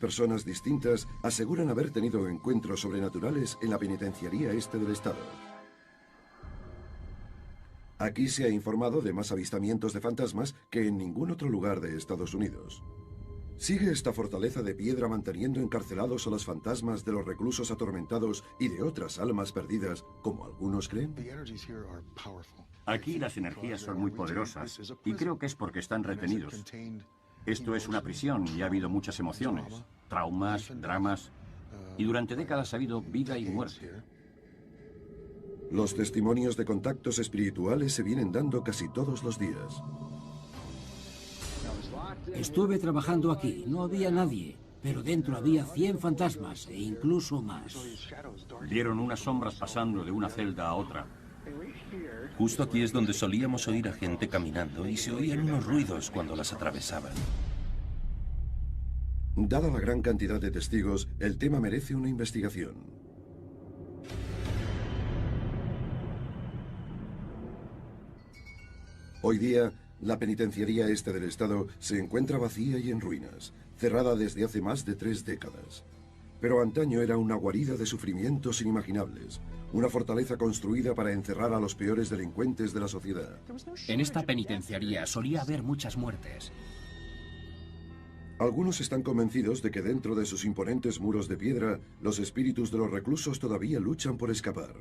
personas distintas aseguran haber tenido encuentros sobrenaturales en la penitenciaría este del estado. Aquí se ha informado de más avistamientos de fantasmas que en ningún otro lugar de Estados Unidos. ¿Sigue esta fortaleza de piedra manteniendo encarcelados a los fantasmas de los reclusos atormentados y de otras almas perdidas, como algunos creen? Aquí las energías son muy poderosas y creo que es porque están retenidos. Esto es una prisión y ha habido muchas emociones, traumas, dramas, y durante décadas ha habido vida y muerte. Los testimonios de contactos espirituales se vienen dando casi todos los días. Estuve trabajando aquí, no había nadie, pero dentro había 100 fantasmas e incluso más. Vieron unas sombras pasando de una celda a otra. Justo aquí es donde solíamos oír a gente caminando y se oían unos ruidos cuando las atravesaban. Dada la gran cantidad de testigos, el tema merece una investigación. Hoy día, la penitenciaría este del estado se encuentra vacía y en ruinas, cerrada desde hace más de 3 décadas. Pero antaño era una guarida de sufrimientos inimaginables, una fortaleza construida para encerrar a los peores delincuentes de la sociedad. En esta penitenciaría solía haber muchas muertes. Algunos están convencidos de que dentro de sus imponentes muros de piedra, los espíritus de los reclusos todavía luchan por escapar.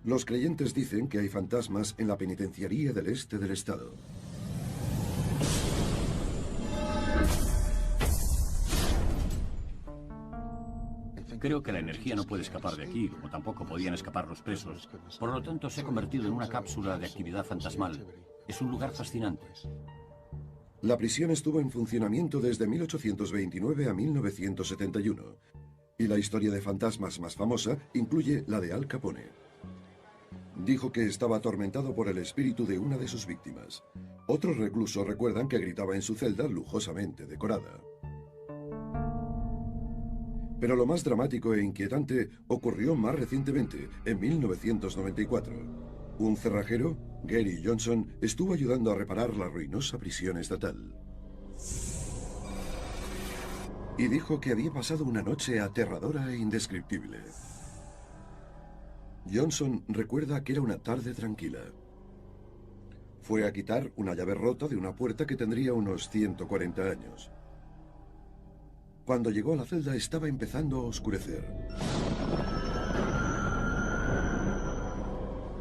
Los creyentes dicen que hay fantasmas en la penitenciaría del este del estado. Creo que la energía no puede escapar de aquí, como tampoco podían escapar los presos. Por lo tanto, se ha convertido en una cápsula de actividad fantasmal. Es un lugar fascinante. La prisión estuvo en funcionamiento desde 1829 a 1971. Y la historia de fantasmas más famosa incluye la de Al Capone. Dijo que estaba atormentado por el espíritu de una de sus víctimas. Otros reclusos recuerdan que gritaba en su celda lujosamente decorada. Pero lo más dramático e inquietante ocurrió más recientemente, en 1994. Un cerrajero, Gary Johnson, estuvo ayudando a reparar la ruinosa prisión estatal. Y dijo que había pasado una noche aterradora e indescriptible. Johnson recuerda que era una tarde tranquila. Fue a quitar una llave rota de una puerta que tendría unos 140 años. Cuando llegó a la celda estaba empezando a oscurecer.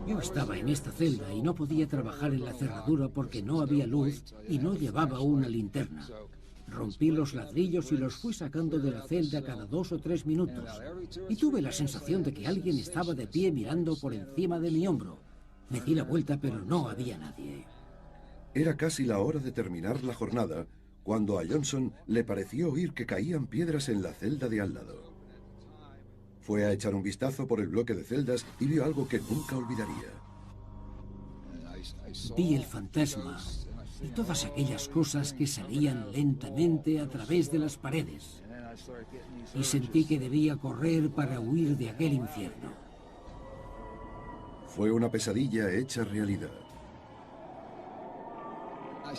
Yo estaba en esta celda y no podía trabajar en la cerradura porque no había luz y no llevaba una linterna. Rompí los ladrillos y los fui sacando de la celda cada 2 o 3 minutos. Y tuve la sensación de que alguien estaba de pie mirando por encima de mi hombro. Me di la vuelta, pero no había nadie. Era casi la hora de terminar la jornada, cuando a Johnson le pareció oír que caían piedras en la celda de al lado. Fue a echar un vistazo por el bloque de celdas y vio algo que nunca olvidaría. Vi el fantasma y todas aquellas cosas que salían lentamente a través de las paredes. Y sentí que debía correr para huir de aquel infierno. Fue una pesadilla hecha realidad.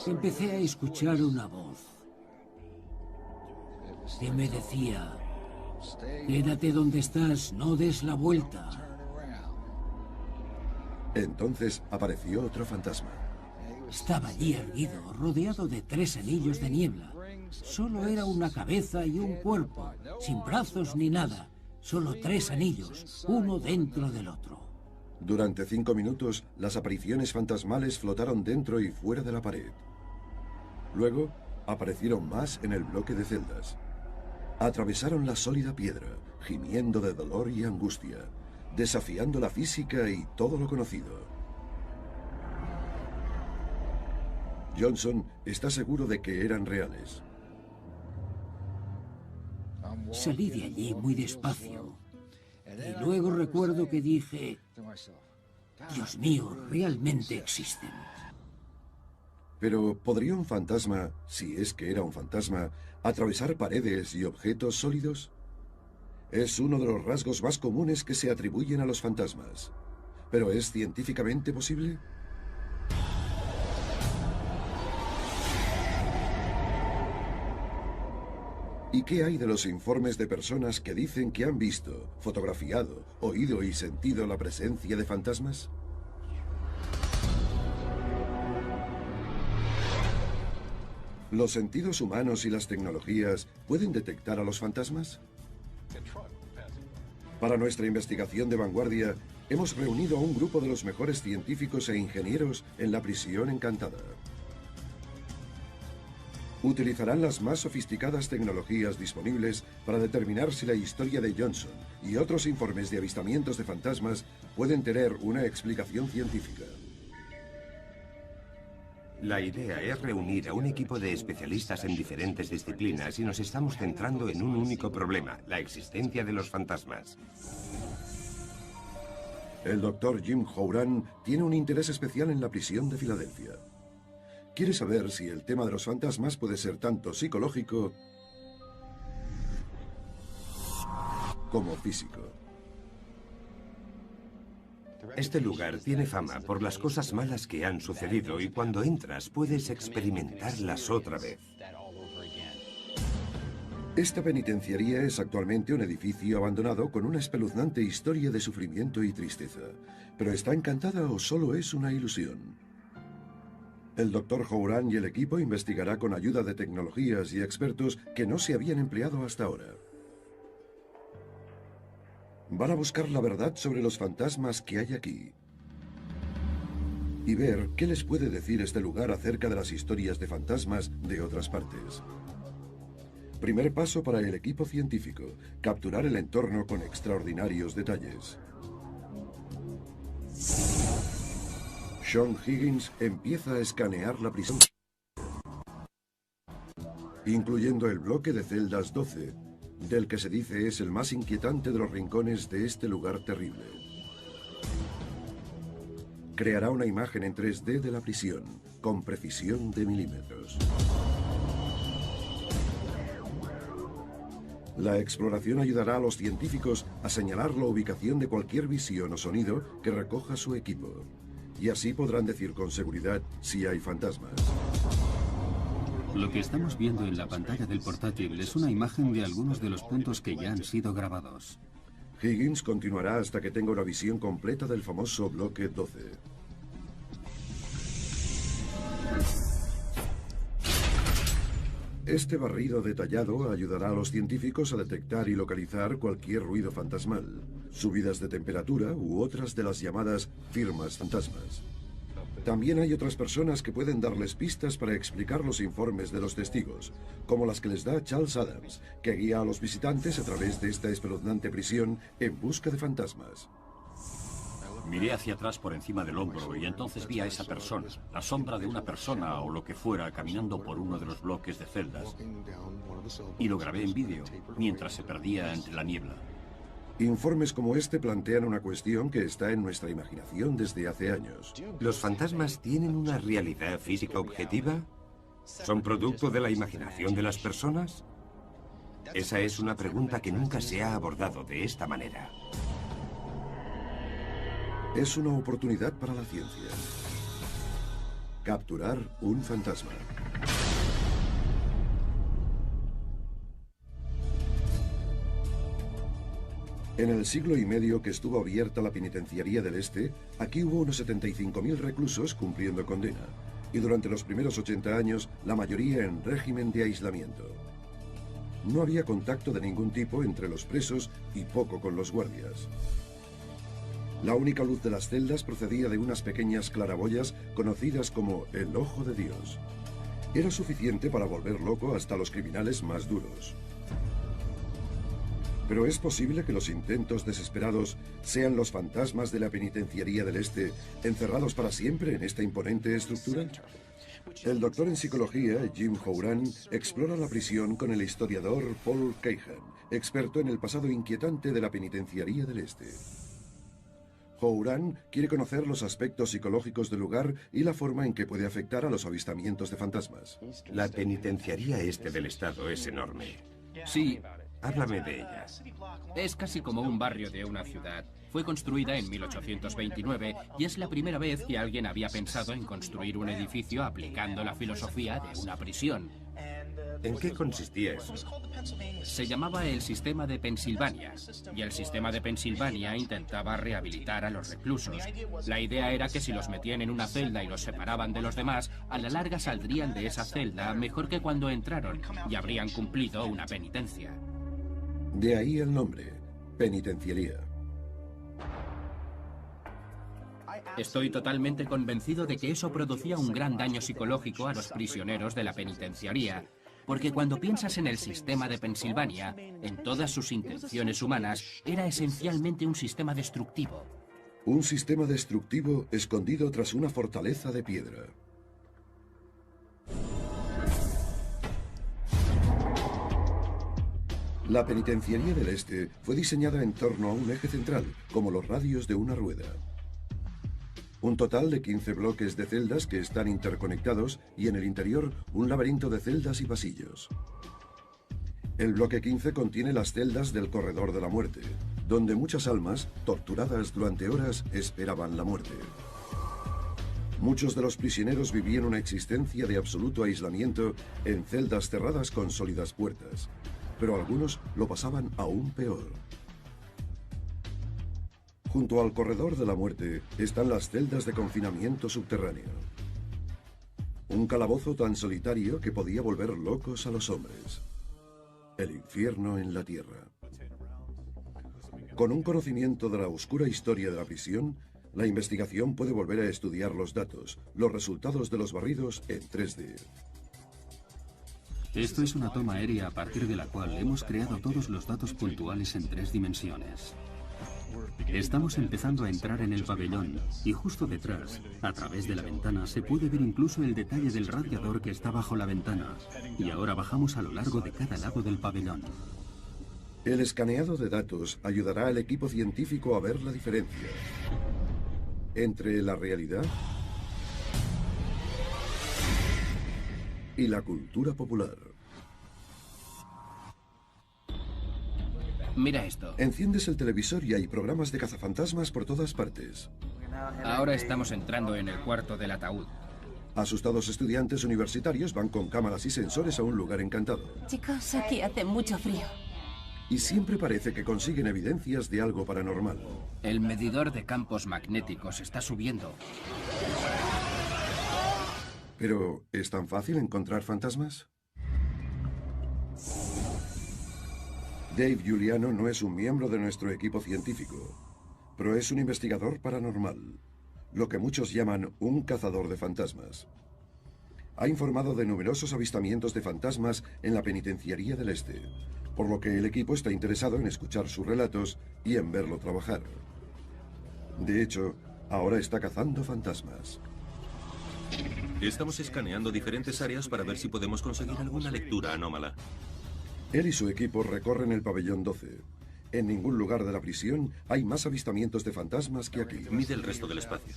Empecé a escuchar una voz que me decía: quédate donde estás, no des la vuelta. Entonces apareció otro fantasma. Estaba allí erguido, rodeado de 3 anillos de niebla. Solo era una cabeza y un cuerpo, sin brazos ni nada. Solo 3 anillos, uno dentro del otro. Durante 5 minutos, las apariciones fantasmales flotaron dentro y fuera de la pared. Luego, aparecieron más en el bloque de celdas. Atravesaron la sólida piedra, gimiendo de dolor y angustia, desafiando la física y todo lo conocido. Johnson está seguro de que eran reales. Salí de allí muy despacio. Y luego recuerdo que dije: Dios mío, realmente existen. Pero ¿podría un fantasma, si es que era un fantasma, atravesar paredes y objetos sólidos? Es uno de los rasgos más comunes que se atribuyen a los fantasmas. ¿Pero es científicamente posible? ¿Y qué hay de los informes de personas que dicen que han visto, fotografiado, oído y sentido la presencia de fantasmas? ¿Los sentidos humanos y las tecnologías pueden detectar a los fantasmas? Para nuestra investigación de vanguardia, hemos reunido a un grupo de los mejores científicos e ingenieros en la prisión encantada. Utilizarán las más sofisticadas tecnologías disponibles para determinar si la historia de Johnson y otros informes de avistamientos de fantasmas pueden tener una explicación científica. La idea es reunir a un equipo de especialistas en diferentes disciplinas y nos estamos centrando en un único problema, la existencia de los fantasmas. El doctor Jim Houran tiene un interés especial en la prisión de Filadelfia. Quiere saber si el tema de los fantasmas puede ser tanto psicológico como físico. Este lugar tiene fama por las cosas malas que han sucedido y cuando entras puedes experimentarlas otra vez. Esta penitenciaría es actualmente un edificio abandonado con una espeluznante historia de sufrimiento y tristeza. ¿Pero está encantada o solo es una ilusión? El Dr. Houran y el equipo investigará con ayuda de tecnologías y expertos que no se habían empleado hasta ahora. Van a buscar la verdad sobre los fantasmas que hay aquí y ver qué les puede decir este lugar acerca de las historias de fantasmas de otras partes. Primer paso para el equipo científico: capturar el entorno con extraordinarios detalles. Sean Higgins empieza a escanear la prisión, incluyendo el bloque de celdas 12, del que se dice es el más inquietante de los rincones de este lugar terrible. Creará una imagen en 3D de la prisión, con precisión de milímetros. La exploración ayudará a los científicos a señalar la ubicación de cualquier visión o sonido que recoja su equipo. Y así podrán decir con seguridad si hay fantasmas. Lo que estamos viendo en la pantalla del portátil es una imagen de algunos de los puntos que ya han sido grabados. Higgins continuará hasta que tenga una visión completa del famoso bloque 12. Este barrido detallado ayudará a los científicos a detectar y localizar cualquier ruido fantasmal, subidas de temperatura u otras de las llamadas firmas fantasmas. También hay otras personas que pueden darles pistas para explicar los informes de los testigos, como las que les da Charles Adams, que guía a los visitantes a través de esta espeluznante prisión en busca de fantasmas. Miré hacia atrás por encima del hombro y entonces vi a esa persona, la sombra de una persona o lo que fuera, caminando por uno de los bloques de celdas. Y lo grabé en vídeo, mientras se perdía entre la niebla. Informes como este plantean una cuestión que está en nuestra imaginación desde hace años. ¿Los fantasmas tienen una realidad física objetiva? ¿Son producto de la imaginación de las personas? Esa es una pregunta que nunca se ha abordado de esta manera. Es una oportunidad para la ciencia. Capturar un fantasma. En el siglo y medio que estuvo abierta la penitenciaría del Este, aquí hubo unos 75.000 reclusos cumpliendo condena, y durante los primeros 80 años, la mayoría en régimen de aislamiento. No había contacto de ningún tipo entre los presos y poco con los guardias. La única luz de las celdas procedía de unas pequeñas claraboyas conocidas como el Ojo de Dios. Era suficiente para volver loco hasta los criminales más duros. Pero ¿es posible que los intentos desesperados sean los fantasmas de la penitenciaría del Este, encerrados para siempre en esta imponente estructura? El doctor en psicología, Jim Houran, explora la prisión con el historiador Paul Cahan, experto en el pasado inquietante de la penitenciaría del Este. Houran quiere conocer los aspectos psicológicos del lugar y la forma en que puede afectar a los avistamientos de fantasmas. La penitenciaría este del estado es enorme. Sí, Háblame de ella. es casi como un barrio de una ciudad. Fue construida en 1829 y es la primera vez que alguien había pensado en construir un edificio aplicando la filosofía de una prisión. ¿En qué consistía eso? Se llamaba el sistema de Pensilvania, y el sistema de Pensilvania intentaba rehabilitar a los reclusos. La idea era que si los metían en una celda y los separaban de los demás, a la larga saldrían de esa celda mejor que cuando entraron y habrían cumplido una penitencia. De ahí el nombre, penitenciaría. Estoy totalmente convencido de que eso producía un gran daño psicológico a los prisioneros de la penitenciaría, porque cuando piensas en el sistema de Pensilvania, en todas sus intenciones humanas, era esencialmente un sistema destructivo. Un sistema destructivo escondido tras una fortaleza de piedra. La penitenciaría del Este fue diseñada en torno a un eje central, como los radios de una rueda. Un total de 15 bloques de celdas que están interconectados y en el interior un laberinto de celdas y pasillos. El bloque 15 contiene las celdas del corredor de la muerte, donde muchas almas, torturadas durante horas, esperaban la muerte. Muchos de los prisioneros vivían una existencia de absoluto aislamiento en celdas cerradas con sólidas puertas, pero algunos lo pasaban aún peor. Junto al corredor de la muerte están las celdas de confinamiento subterráneo. Un calabozo tan solitario que podía volver locos a los hombres. El infierno en la tierra. Con un conocimiento de la oscura historia de la prisión, la investigación puede volver a estudiar los datos, los resultados de los barridos en 3D. Esto es una toma aérea a partir de la cual hemos creado todos los datos puntuales en 3 dimensiones. Estamos empezando a entrar en el pabellón y justo detrás, a través de la ventana, se puede ver incluso el detalle del radiador que está bajo la ventana. Y ahora bajamos a lo largo de cada lado del pabellón. El escaneado de datos ayudará al equipo científico a ver la diferencia entre la realidad y la cultura popular. Mira esto. Enciendes el televisor y hay programas de cazafantasmas por todas partes. Ahora estamos entrando en el cuarto del ataúd. Asustados estudiantes universitarios van con cámaras y sensores a un lugar encantado. Chicos, aquí hace mucho frío. Y siempre parece que consiguen evidencias de algo paranormal. El medidor de campos magnéticos está subiendo. Pero, ¿es tan fácil encontrar fantasmas? Dave Giuliano no es un miembro de nuestro equipo científico, pero es un investigador paranormal, lo que muchos llaman un cazador de fantasmas. Ha informado de numerosos avistamientos de fantasmas en la penitenciaría del Este, por lo que el equipo está interesado en escuchar sus relatos y en verlo trabajar. De hecho, ahora está cazando fantasmas. Estamos escaneando diferentes áreas para ver si podemos conseguir alguna lectura anómala. Él y su equipo recorren el pabellón 12. En ningún lugar de la prisión hay más avistamientos de fantasmas que aquí. Mide el resto del espacio.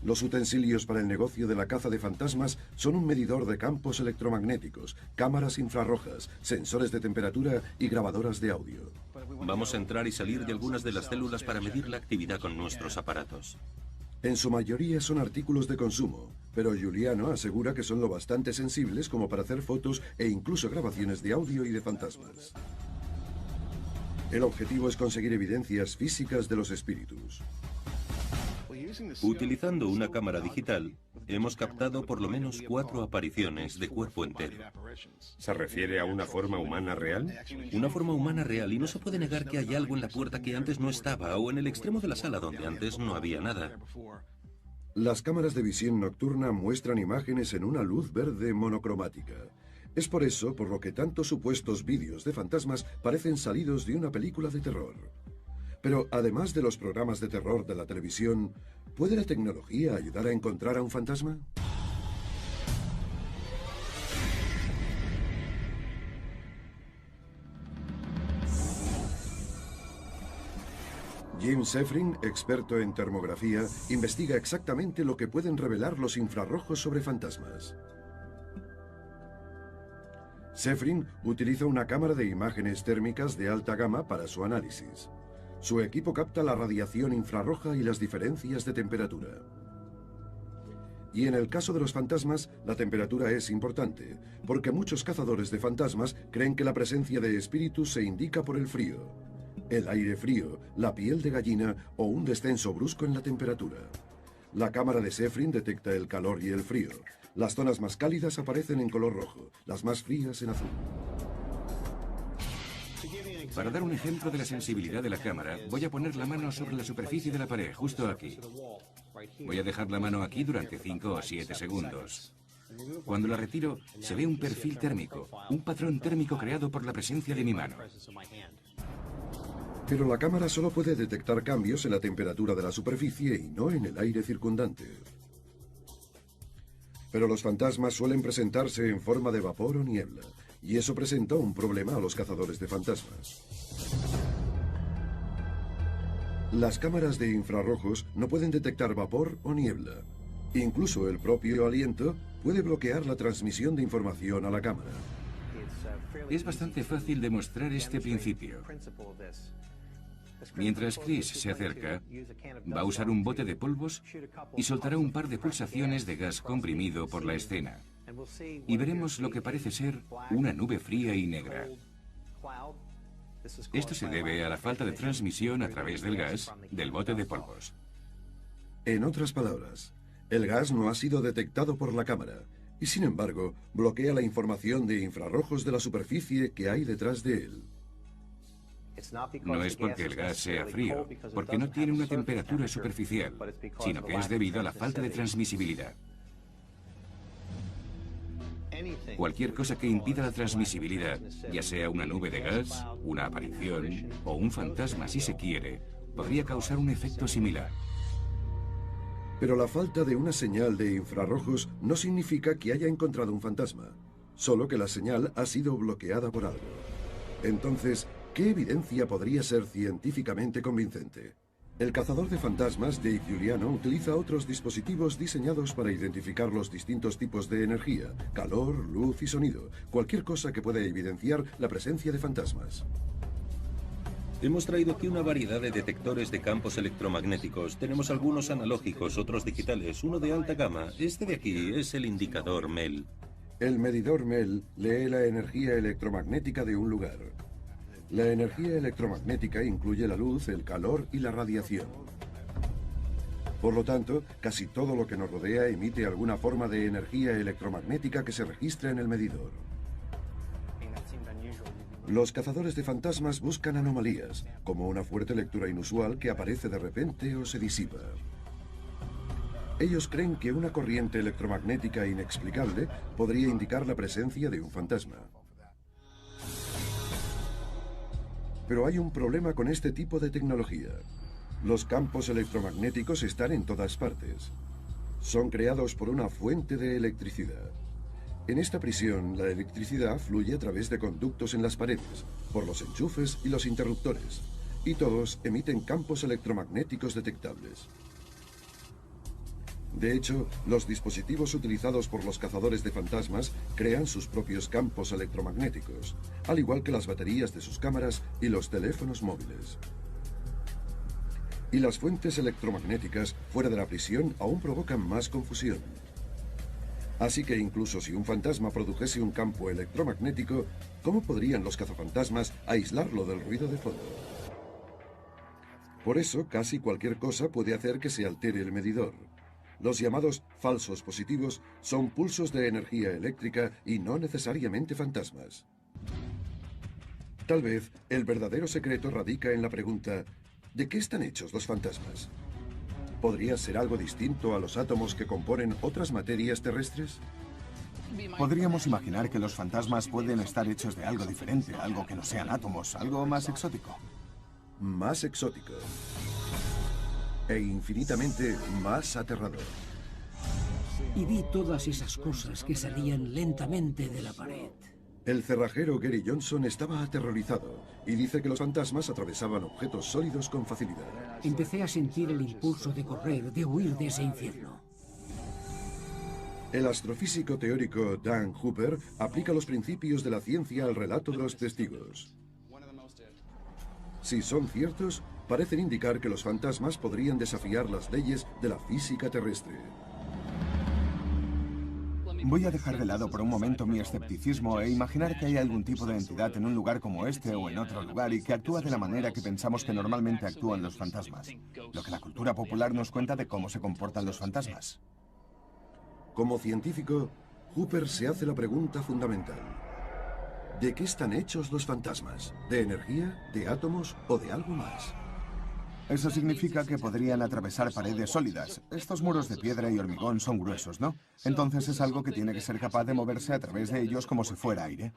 Los utensilios para el negocio de la caza de fantasmas son un medidor de campos electromagnéticos, cámaras infrarrojas, sensores de temperatura y grabadoras de audio. Vamos a entrar y salir de algunas de las células para medir la actividad con nuestros aparatos. En su mayoría son artículos de consumo, pero Giuliano asegura que son lo bastante sensibles como para hacer fotos e incluso grabaciones de audio y de fantasmas. El objetivo es conseguir evidencias físicas de los espíritus. Utilizando una cámara digital, hemos captado por lo menos 4 apariciones de cuerpo entero. ¿Se refiere a una forma humana real? Una forma humana real, y no se puede negar que hay algo en la puerta que antes no estaba, o en el extremo de la sala donde antes no había nada. Las cámaras de visión nocturna muestran imágenes en una luz verde monocromática. Es por eso por lo que tantos supuestos vídeos de fantasmas parecen salidos de una película de terror. Pero además de los programas de terror de la televisión, ¿puede la tecnología ayudar a encontrar a un fantasma? Jim Sefrin, experto en termografía, investiga exactamente lo que pueden revelar los infrarrojos sobre fantasmas. Sefrin utiliza una cámara de imágenes térmicas de alta gama para su análisis. Su equipo capta la radiación infrarroja y las diferencias de temperatura. Y en el caso de los fantasmas, la temperatura es importante, porque muchos cazadores de fantasmas creen que la presencia de espíritus se indica por el frío. El aire frío, la piel de gallina o un descenso brusco en la temperatura. La cámara de Sefrin detecta el calor y el frío. Las zonas más cálidas aparecen en color rojo, las más frías en azul. Para dar un ejemplo de la sensibilidad de la cámara, voy a poner la mano sobre la superficie de la pared, justo aquí. Voy a dejar la mano aquí durante 5 o 7 segundos. Cuando la retiro, se ve un perfil térmico, un patrón térmico creado por la presencia de mi mano. Pero la cámara solo puede detectar cambios en la temperatura de la superficie y no en el aire circundante. Pero los fantasmas suelen presentarse en forma de vapor o niebla, y eso presenta un problema a los cazadores de fantasmas. Las cámaras de infrarrojos no pueden detectar vapor o niebla. Incluso el propio aliento puede bloquear la transmisión de información a la cámara. Es bastante fácil demostrar este principio. Mientras Chris se acerca, va a usar un bote de polvos y soltará un par de pulsaciones de gas comprimido por la escena. Y veremos lo que parece ser una nube fría y negra. Esto se debe a la falta de transmisión a través del gas del bote de polvos. En otras palabras, el gas no ha sido detectado por la cámara y, sin embargo, bloquea la información de infrarrojos de la superficie que hay detrás de él. No es porque el gas sea frío, porque no tiene una temperatura superficial, sino que es debido a la falta de transmisibilidad. Cualquier cosa que impida la transmisibilidad, ya sea una nube de gas, una aparición o un fantasma si se quiere, podría causar un efecto similar. Pero la falta de una señal de infrarrojos no significa que haya encontrado un fantasma, solo que la señal ha sido bloqueada por algo. Entonces, ¿qué evidencia podría ser científicamente convincente? El cazador de fantasmas, Dave Giuliano, utiliza otros dispositivos diseñados para identificar los distintos tipos de energía, calor, luz y sonido, cualquier cosa que pueda evidenciar la presencia de fantasmas. Hemos traído aquí una variedad de detectores de campos electromagnéticos. Tenemos algunos analógicos, otros digitales, uno de alta gama. Este de aquí es el indicador MEL. El medidor MEL lee la energía electromagnética de un lugar. La energía electromagnética incluye la luz, el calor y la radiación. Por lo tanto, casi todo lo que nos rodea emite alguna forma de energía electromagnética que se registra en el medidor. Los cazadores de fantasmas buscan anomalías, como una fuerte lectura inusual que aparece de repente o se disipa. Ellos creen que una corriente electromagnética inexplicable podría indicar la presencia de un fantasma. Pero hay un problema con este tipo de tecnología. Los campos electromagnéticos están en todas partes. Son creados por una fuente de electricidad. En esta prisión, la electricidad fluye a través de conductos en las paredes, por los enchufes y los interruptores, y todos emiten campos electromagnéticos detectables. De hecho, los dispositivos utilizados por los cazadores de fantasmas crean sus propios campos electromagnéticos, al igual que las baterías de sus cámaras y los teléfonos móviles. Y las fuentes electromagnéticas fuera de la prisión aún provocan más confusión. Así que incluso si un fantasma produjese un campo electromagnético, ¿cómo podrían los cazafantasmas aislarlo del ruido de fondo? Por eso, casi cualquier cosa puede hacer que se altere el medidor. Los llamados falsos positivos son pulsos de energía eléctrica y no necesariamente fantasmas. Tal vez el verdadero secreto radica en la pregunta: ¿de qué están hechos los fantasmas? ¿Podría ser algo distinto a los átomos que componen otras materias terrestres? Podríamos imaginar que los fantasmas pueden estar hechos de algo diferente, algo que no sean átomos, algo más exótico. Más exótico. E infinitamente más aterrador. Y vi todas esas cosas que salían lentamente de la pared. El cerrajero Gary Johnson estaba aterrorizado y dice que los fantasmas atravesaban objetos sólidos con facilidad. Empecé a sentir el impulso de correr, de huir de ese infierno. El astrofísico teórico Dan Hooper aplica los principios de la ciencia al relato de los testigos. Si son ciertos, parecen indicar que los fantasmas podrían desafiar las leyes de la física terrestre. Voy a dejar de lado por un momento mi escepticismo e imaginar que hay algún tipo de entidad en un lugar como este o en otro lugar y que actúa de la manera que pensamos que normalmente actúan los fantasmas. Lo que la cultura popular nos cuenta de cómo se comportan los fantasmas. Como científico, Hooper se hace la pregunta fundamental. ¿De qué están hechos los fantasmas? ¿De energía, de átomos o de algo más? Eso significa que podrían atravesar paredes sólidas. Estos muros de piedra y hormigón son gruesos, ¿no? Entonces es algo que tiene que ser capaz de moverse a través de ellos como si fuera aire.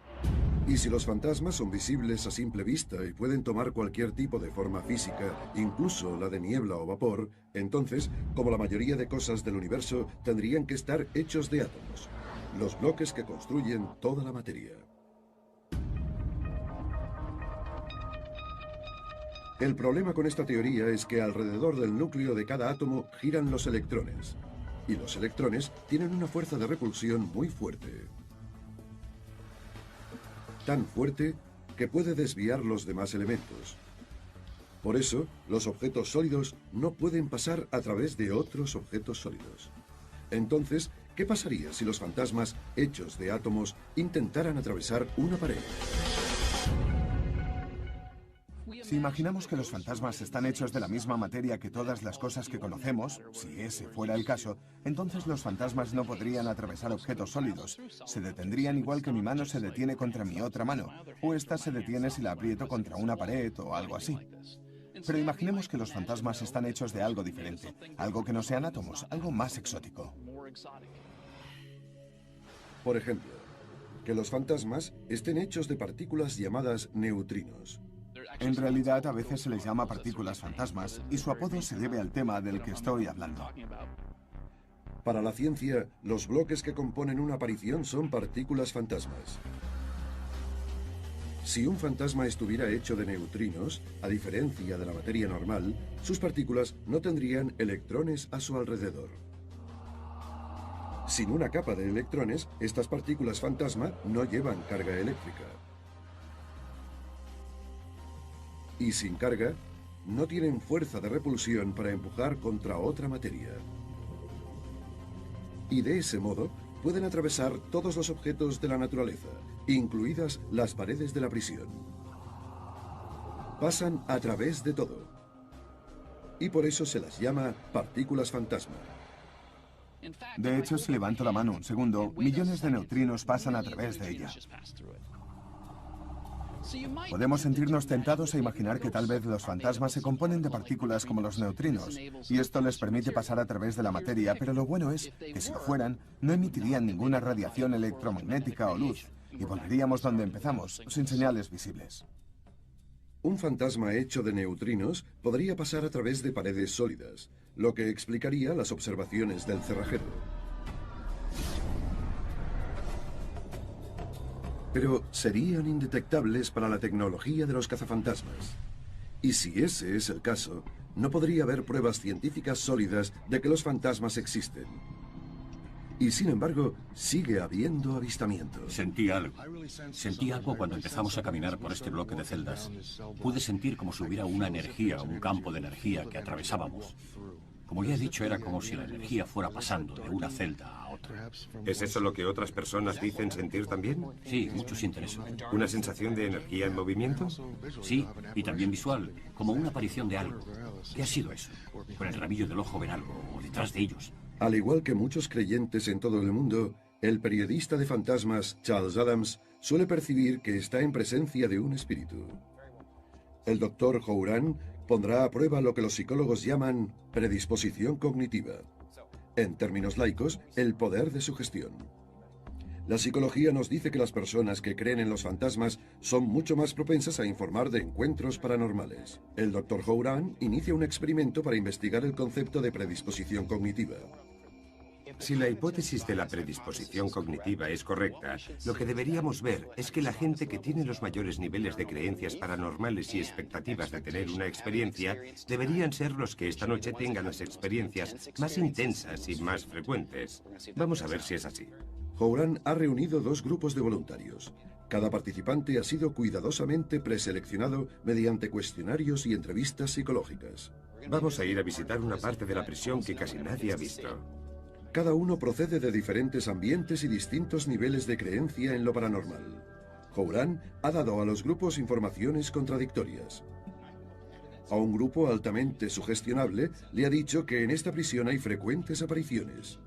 Y si los fantasmas son visibles a simple vista y pueden tomar cualquier tipo de forma física, incluso la de niebla o vapor, entonces, como la mayoría de cosas del universo, tendrían que estar hechos de átomos, los bloques que construyen toda la materia. El problema con esta teoría es que alrededor del núcleo de cada átomo giran los electrones, y los electrones tienen una fuerza de repulsión muy fuerte. Tan fuerte que puede desviar los demás elementos. Por eso, los objetos sólidos no pueden pasar a través de otros objetos sólidos. Entonces, ¿qué pasaría si los fantasmas hechos de átomos intentaran atravesar una pared? Si imaginamos que los fantasmas están hechos de la misma materia que todas las cosas que conocemos, si ese fuera el caso, entonces los fantasmas no podrían atravesar objetos sólidos. Se detendrían igual que mi mano se detiene contra mi otra mano, o esta se detiene si la aprieto contra una pared o algo así. Pero imaginemos que los fantasmas están hechos de algo diferente, algo que no sean átomos, algo más exótico. Por ejemplo, que los fantasmas estén hechos de partículas llamadas neutrinos. En realidad, a veces se les llama partículas fantasmas, y su apodo se debe al tema del que estoy hablando. Para la ciencia, los bloques que componen una aparición son partículas fantasmas. Si un fantasma estuviera hecho de neutrinos, a diferencia de la materia normal, sus partículas no tendrían electrones a su alrededor. Sin una capa de electrones, estas partículas fantasma no llevan carga eléctrica. Y sin carga, no tienen fuerza de repulsión para empujar contra otra materia. Y de ese modo, pueden atravesar todos los objetos de la naturaleza, incluidas las paredes de la prisión. Pasan a través de todo. Y por eso se las llama partículas fantasma. De hecho, si levanto la mano un segundo, millones de neutrinos pasan a través de ella. Podemos sentirnos tentados a imaginar que tal vez los fantasmas se componen de partículas como los neutrinos, y esto les permite pasar a través de la materia, pero lo bueno es que si lo fueran, no emitirían ninguna radiación electromagnética o luz, y volveríamos donde empezamos, sin señales visibles. Un fantasma hecho de neutrinos podría pasar a través de paredes sólidas, lo que explicaría las observaciones del cerrajero. Pero serían indetectables para la tecnología de los cazafantasmas. Y si ese es el caso, no podría haber pruebas científicas sólidas de que los fantasmas existen. Y sin embargo, sigue habiendo avistamientos. Sentí algo cuando empezamos a caminar por este bloque de celdas. Pude sentir como si hubiera una energía, un campo de energía que atravesábamos. Como ya he dicho, era como si la energía fuera pasando de una celda a otra. ¿Es eso lo que otras personas dicen sentir también? Sí, muchos sienten eso. ¿Una sensación de energía en movimiento? Sí, y también visual, como una aparición de algo. ¿Qué ha sido eso? Con el rabillo del ojo ven algo, o detrás de ellos. Al igual que muchos creyentes en todo el mundo, el periodista de fantasmas Charles Adams suele percibir que está en presencia de un espíritu. El Dr. Houran pondrá a prueba lo que los psicólogos llaman predisposición cognitiva. En términos laicos, el poder de sugestión. La psicología nos dice que las personas que creen en los fantasmas son mucho más propensas a informar de encuentros paranormales. El Dr. Houran inicia un experimento para investigar el concepto de predisposición cognitiva. Si la hipótesis de la predisposición cognitiva es correcta, lo que deberíamos ver es que la gente que tiene los mayores niveles de creencias paranormales y expectativas de tener una experiencia deberían ser los que esta noche tengan las experiencias más intensas y más frecuentes. Vamos a ver si es así. Houran ha reunido dos grupos de voluntarios. Cada participante ha sido cuidadosamente preseleccionado mediante cuestionarios y entrevistas psicológicas. Vamos a ir a visitar una parte de la prisión que casi nadie ha visto. Cada uno procede de diferentes ambientes y distintos niveles de creencia en lo paranormal. Houran ha dado a los grupos informaciones contradictorias. A un grupo altamente sugestionable le ha dicho que en esta prisión hay frecuentes apariciones.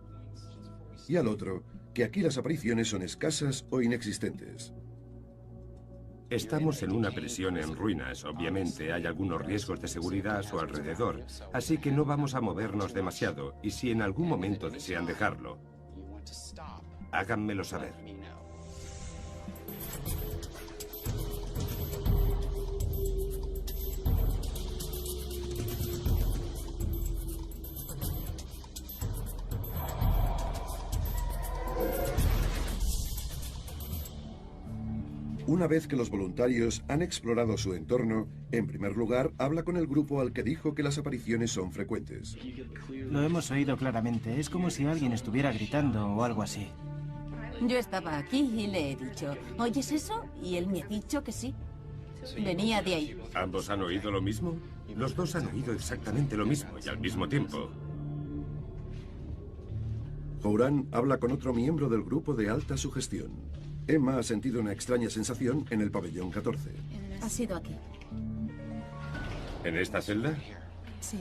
Y al otro, que aquí las apariciones son escasas o inexistentes. Estamos en una prisión en ruinas. Obviamente hay algunos riesgos de seguridad a su alrededor, así que no vamos a movernos demasiado, y si en algún momento desean dejarlo, háganmelo saber. Una vez que los voluntarios han explorado su entorno, en primer lugar, habla con el grupo al que dijo que las apariciones son frecuentes. Lo hemos oído claramente. Es como si alguien estuviera gritando o algo así. Yo estaba aquí y le he dicho, ¿oyes eso? Y él me ha dicho que sí. Venía de ahí. ¿Ambos han oído lo mismo? Los dos han oído exactamente lo mismo y al mismo tiempo. Houran habla con otro miembro del grupo de alta sugestión. Emma ha sentido una extraña sensación en el pabellón 14. Ha sido aquí. ¿En esta celda? Sí.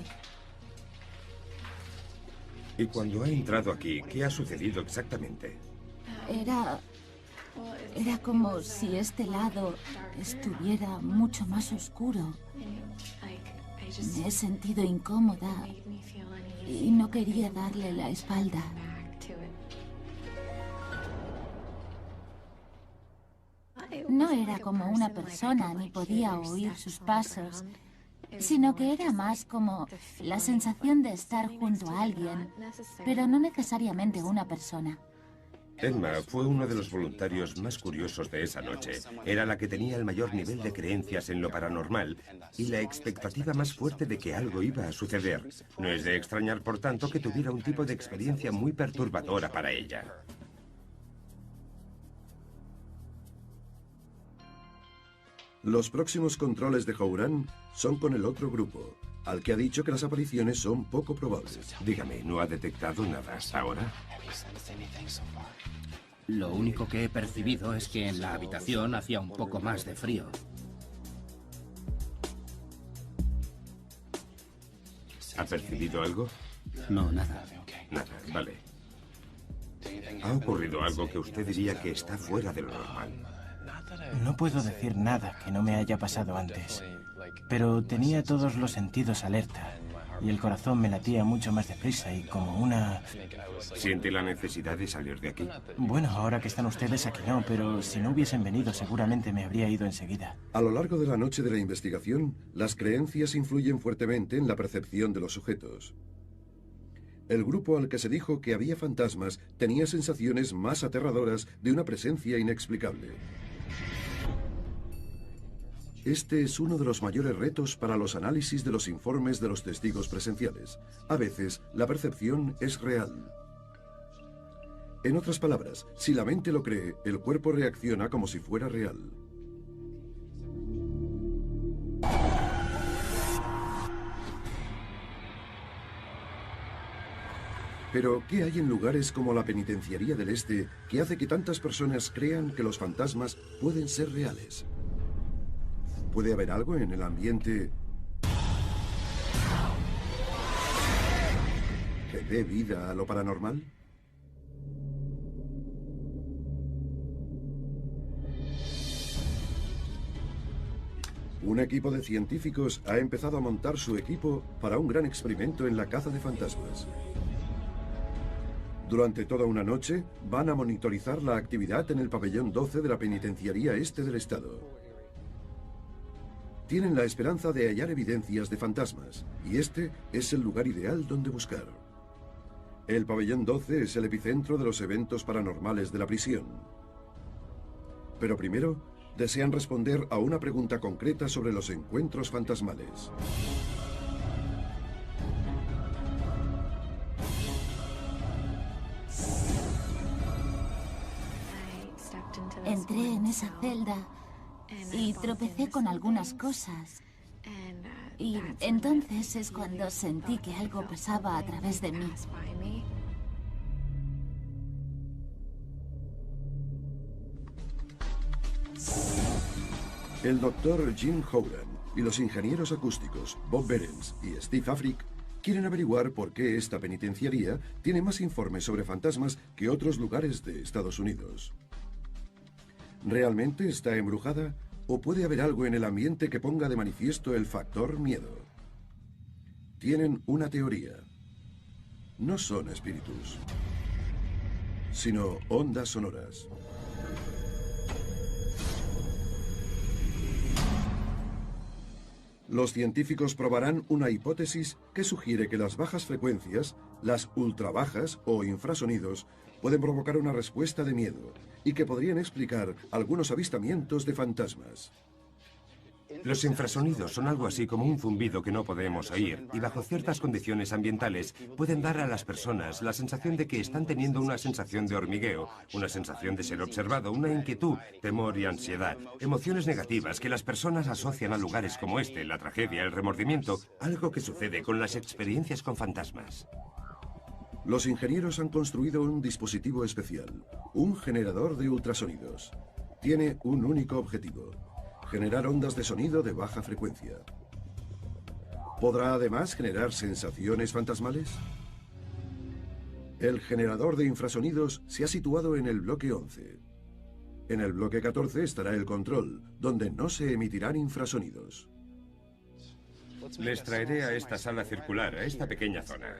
Y cuando ha entrado aquí, ¿qué ha sucedido exactamente? Era como si este lado estuviera mucho más oscuro. Me he sentido incómoda y no quería darle la espalda. No era como una persona ni podía oír sus pasos, sino que era más como la sensación de estar junto a alguien, pero no necesariamente una persona. Emma fue uno de los voluntarios más curiosos de esa noche. Era la que tenía el mayor nivel de creencias en lo paranormal y la expectativa más fuerte de que algo iba a suceder. No es de extrañar, por tanto, que tuviera un tipo de experiencia muy perturbadora para ella. Los próximos controles de Houran son con el otro grupo, al que ha dicho que las apariciones son poco probables. Dígame, ¿no ha detectado nada hasta ahora? Lo único que he percibido es que en la habitación hacía un poco más de frío. ¿Ha percibido algo? No, nada. Nada, vale. ¿Ha ocurrido algo que usted diría que está fuera de lo normal? No puedo decir nada que no me haya pasado antes, pero tenía todos los sentidos alerta y el corazón me latía mucho más deprisa y como una... ¿Siente la necesidad de salir de aquí? Bueno, ahora que están ustedes aquí no, pero si no hubiesen venido seguramente me habría ido enseguida. A lo largo de la noche de la investigación, las creencias influyen fuertemente en la percepción de los sujetos. El grupo al que se dijo que había fantasmas tenía sensaciones más aterradoras de una presencia inexplicable. Este es uno de los mayores retos para los análisis de los informes de los testigos presenciales. A veces, la percepción es real. En otras palabras, si la mente lo cree, el cuerpo reacciona como si fuera real. Pero, ¿qué hay en lugares como la Penitenciaría del Este que hace que tantas personas crean que los fantasmas pueden ser reales? ¿Puede haber algo en el ambiente que dé vida a lo paranormal? Un equipo de científicos ha empezado a montar su equipo para un gran experimento en la caza de fantasmas. Durante toda una noche van a monitorizar la actividad en el pabellón 12 de la Penitenciaría Este del Estado. Tienen la esperanza de hallar evidencias de fantasmas, y este es el lugar ideal donde buscar. El pabellón 12 es el epicentro de los eventos paranormales de la prisión. Pero primero, desean responder a una pregunta concreta sobre los encuentros fantasmales. Entré en esa celda y tropecé con algunas cosas. Y entonces es cuando sentí que algo pasaba a través de mí. El doctor Jim Howland y los ingenieros acústicos Bob Behrens y Steve Afric quieren averiguar por qué esta penitenciaría tiene más informes sobre fantasmas que otros lugares de Estados Unidos. ¿Realmente está embrujada o puede haber algo en el ambiente que ponga de manifiesto el factor miedo? Tienen una teoría. No son espíritus, sino ondas sonoras. Los científicos probarán una hipótesis que sugiere que las bajas frecuencias, las ultrabajas o infrasonidos, pueden provocar una respuesta de miedo y que podrían explicar algunos avistamientos de fantasmas. Los infrasonidos son algo así como un zumbido que no podemos oír y bajo ciertas condiciones ambientales pueden dar a las personas la sensación de que están teniendo una sensación de hormigueo, una sensación de ser observado, una inquietud, temor y ansiedad, emociones negativas que las personas asocian a lugares como este, la tragedia, el remordimiento, algo que sucede con las experiencias con fantasmas. Los ingenieros han construido un dispositivo especial, un generador de ultrasonidos. Tiene un único objetivo: generar ondas de sonido de baja frecuencia. ¿Podrá además generar sensaciones fantasmales? El generador de infrasonidos se ha situado en el bloque 11. En el bloque 14 estará el control, donde no se emitirán infrasonidos. Les traeré a esta sala circular, a esta pequeña zona.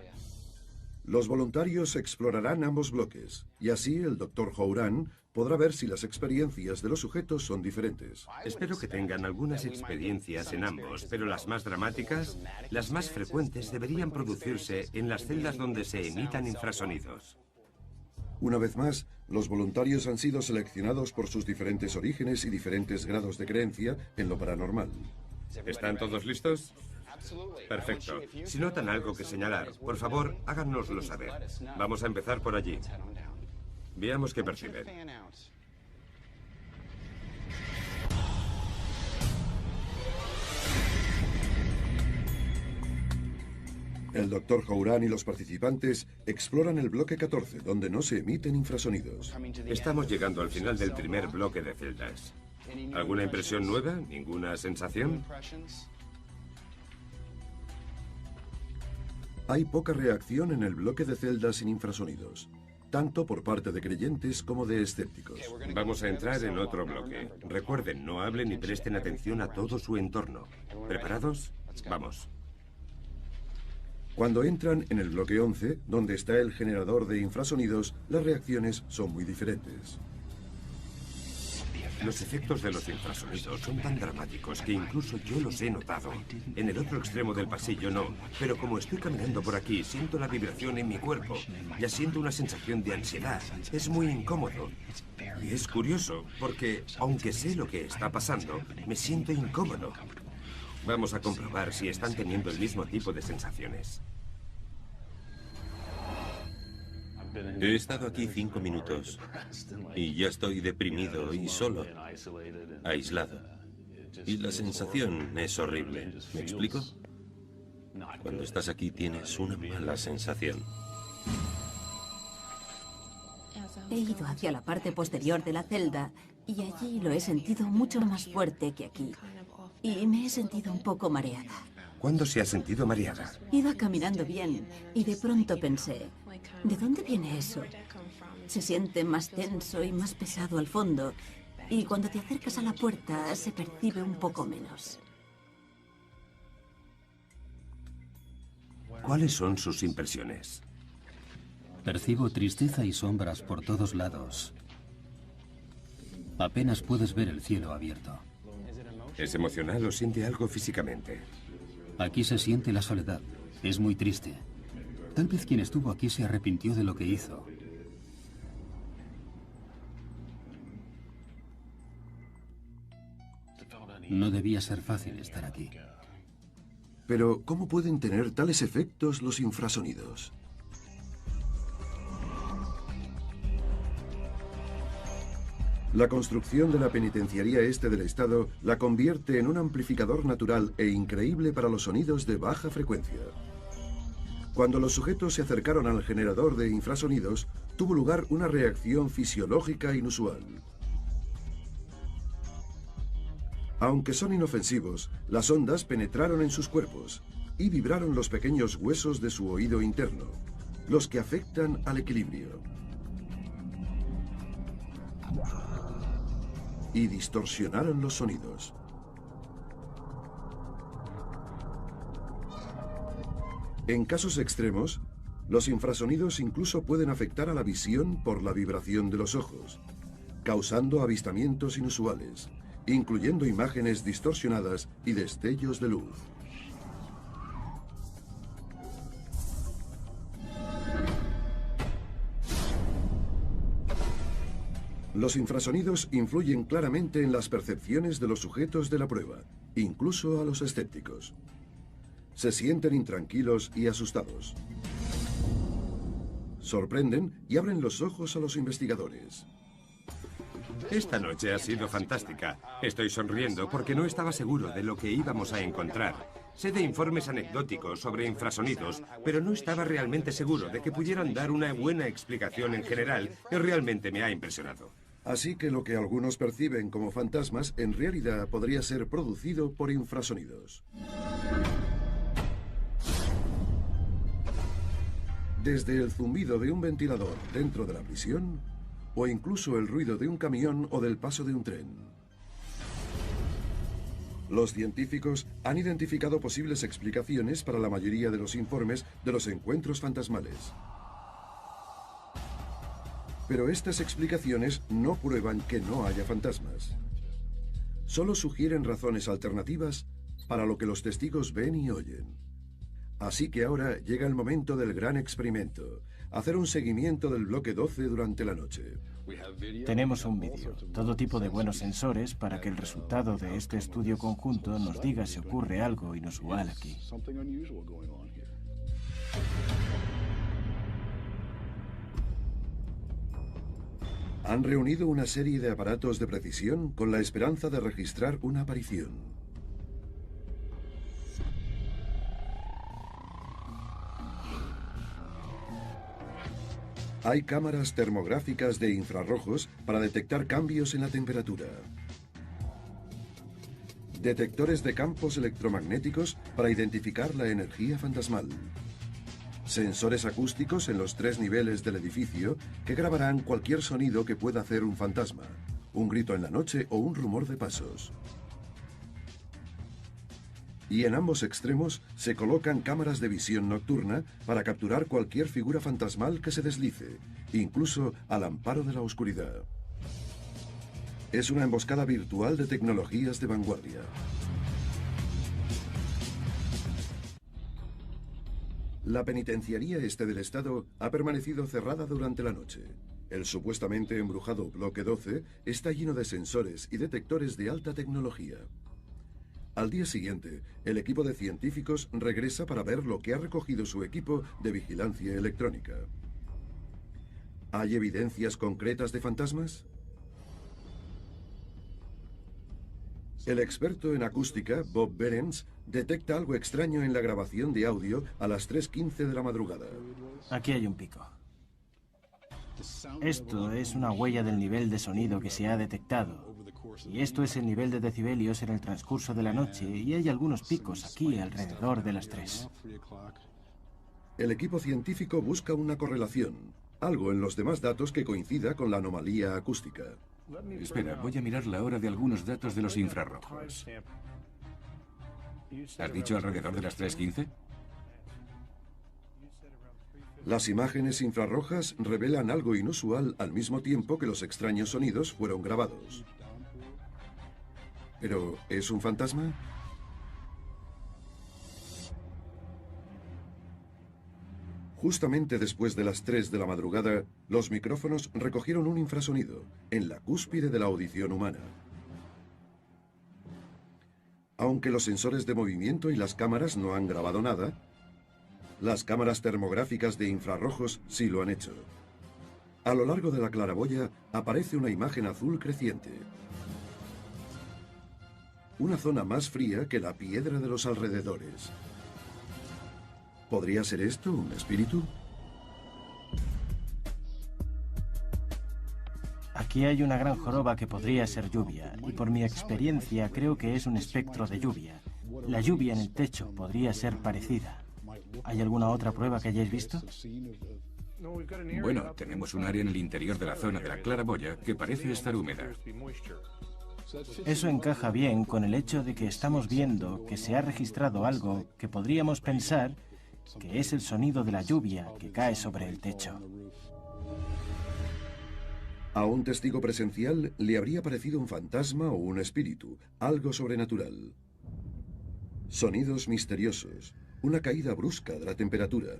Los voluntarios explorarán ambos bloques, y así el Dr. Howland podrá ver si las experiencias de los sujetos son diferentes. Espero que tengan algunas experiencias en ambos, pero las más dramáticas, las más frecuentes, deberían producirse en las celdas donde se emitan infrasonidos. Una vez más, los voluntarios han sido seleccionados por sus diferentes orígenes y diferentes grados de creencia en lo paranormal. ¿Están todos listos? Perfecto. Si notan algo que señalar, por favor, háganoslo saber. Vamos a empezar por allí. Veamos qué perciben. El Dr. Howland y los participantes exploran el bloque 14, donde no se emiten infrasonidos. Estamos llegando al final del primer bloque de celdas. ¿Alguna impresión nueva? ¿Ninguna sensación? Hay poca reacción en el bloque de celdas sin infrasonidos, tanto por parte de creyentes como de escépticos. Vamos a entrar en otro bloque. Recuerden, no hablen ni presten atención a todo su entorno. ¿Preparados? Vamos. Cuando entran en el bloque 11, donde está el generador de infrasonidos, las reacciones son muy diferentes. Los efectos de los infrasonidos son tan dramáticos que incluso yo los he notado. En el otro extremo del pasillo no, pero como estoy caminando por aquí, siento la vibración en mi cuerpo. Ya siento una sensación de ansiedad. Es muy incómodo. Y es curioso, porque aunque sé lo que está pasando, me siento incómodo. Vamos a comprobar si están teniendo el mismo tipo de sensaciones. He estado aquí 5 minutos y ya estoy deprimido y solo, aislado. Y la sensación es horrible. ¿Me explico? Cuando estás aquí tienes una mala sensación. He ido hacia la parte posterior de la celda y allí lo he sentido mucho más fuerte que aquí. Y me he sentido un poco mareada. ¿Cuándo se ha sentido mareada? Iba caminando bien y de pronto pensé, ¿de dónde viene eso? Se siente más tenso y más pesado al fondo y cuando te acercas a la puerta se percibe un poco menos. ¿Cuáles son sus impresiones? Percibo tristeza y sombras por todos lados. Apenas puedes ver el cielo abierto. ¿Es emocional o siente algo físicamente? Aquí se siente la soledad. Es muy triste. Tal vez quien estuvo aquí se arrepintió de lo que hizo. No debía ser fácil estar aquí. Pero, ¿cómo pueden tener tales efectos los infrasonidos? La construcción de la penitenciaría este del estado la convierte en un amplificador natural e increíble para los sonidos de baja frecuencia. Cuando los sujetos se acercaron al generador de infrasonidos, tuvo lugar una reacción fisiológica inusual. Aunque son inofensivos, las ondas penetraron en sus cuerpos y vibraron los pequeños huesos de su oído interno, los que afectan al equilibrio. Y distorsionaron los sonidos. En casos extremos, los infrasonidos incluso pueden afectar a la visión por la vibración de los ojos, causando avistamientos inusuales, incluyendo imágenes distorsionadas y destellos de luz. Los infrasonidos influyen claramente en las percepciones de los sujetos de la prueba, incluso a los escépticos. Se sienten intranquilos y asustados. Sorprenden y abren los ojos a los investigadores. Esta noche ha sido fantástica. Estoy sonriendo porque no estaba seguro de lo que íbamos a encontrar. Sé de informes anecdóticos sobre infrasonidos, pero no estaba realmente seguro de que pudieran dar una buena explicación en general y realmente me ha impresionado. Así que lo que algunos perciben como fantasmas en realidad podría ser producido por infrasonidos. Desde el zumbido de un ventilador dentro de la prisión, o incluso el ruido de un camión o del paso de un tren. Los científicos han identificado posibles explicaciones para la mayoría de los informes de los encuentros fantasmales. Pero estas explicaciones no prueban que no haya fantasmas. Solo sugieren razones alternativas para lo que los testigos ven y oyen. Así que ahora llega el momento del gran experimento, hacer un seguimiento del bloque 12 durante la noche. Tenemos un vídeo, todo tipo de buenos sensores para que el resultado de este estudio conjunto nos diga si ocurre algo inusual aquí. Han reunido una serie de aparatos de precisión con la esperanza de registrar una aparición. Hay cámaras termográficas de infrarrojos para detectar cambios en la temperatura. Detectores de campos electromagnéticos para identificar la energía fantasmal. Sensores acústicos en los 3 niveles del edificio que grabarán cualquier sonido que pueda hacer un fantasma, un grito en la noche o un rumor de pasos. Y en ambos extremos se colocan cámaras de visión nocturna para capturar cualquier figura fantasmal que se deslice, incluso al amparo de la oscuridad. Es una emboscada virtual de tecnologías de vanguardia. La penitenciaría este del estado ha permanecido cerrada durante la noche. El supuestamente embrujado bloque 12 está lleno de sensores y detectores de alta tecnología. Al día siguiente, el equipo de científicos regresa para ver lo que ha recogido su equipo de vigilancia electrónica. ¿Hay evidencias concretas de fantasmas? El experto en acústica, Bob Behrens, detecta algo extraño en la grabación de audio a las 3:15 de la madrugada. Aquí hay un pico. Esto es una huella del nivel de sonido que se ha detectado. Y esto es el nivel de decibelios en el transcurso de la noche, y hay algunos picos aquí alrededor de las 3. El equipo científico busca una correlación, algo en los demás datos que coincida con la anomalía acústica. Espera, voy a mirar la hora de algunos datos de los infrarrojos. ¿Has dicho alrededor de las 3:15? Las imágenes infrarrojas revelan algo inusual al mismo tiempo que los extraños sonidos fueron grabados. ¿Pero es un fantasma? Justamente después de las 3 de la madrugada, los micrófonos recogieron un infrasonido en la cúspide de la audición humana. Aunque los sensores de movimiento y las cámaras no han grabado nada, las cámaras termográficas de infrarrojos sí lo han hecho. A lo largo de la claraboya aparece una imagen azul creciente. Una zona más fría que la piedra de los alrededores. ¿Podría ser esto un espíritu? Aquí hay una gran joroba que podría ser lluvia, y por mi experiencia creo que es un espectro de lluvia. La lluvia en el techo podría ser parecida. ¿Hay alguna otra prueba que hayáis visto? Bueno, tenemos un área en el interior de la zona de la claraboya que parece estar húmeda. Eso encaja bien con el hecho de que estamos viendo que se ha registrado algo que podríamos pensar que es el sonido de la lluvia que cae sobre el techo. A un testigo presencial le habría parecido un fantasma o un espíritu, algo sobrenatural. Sonidos misteriosos, una caída brusca de la temperatura,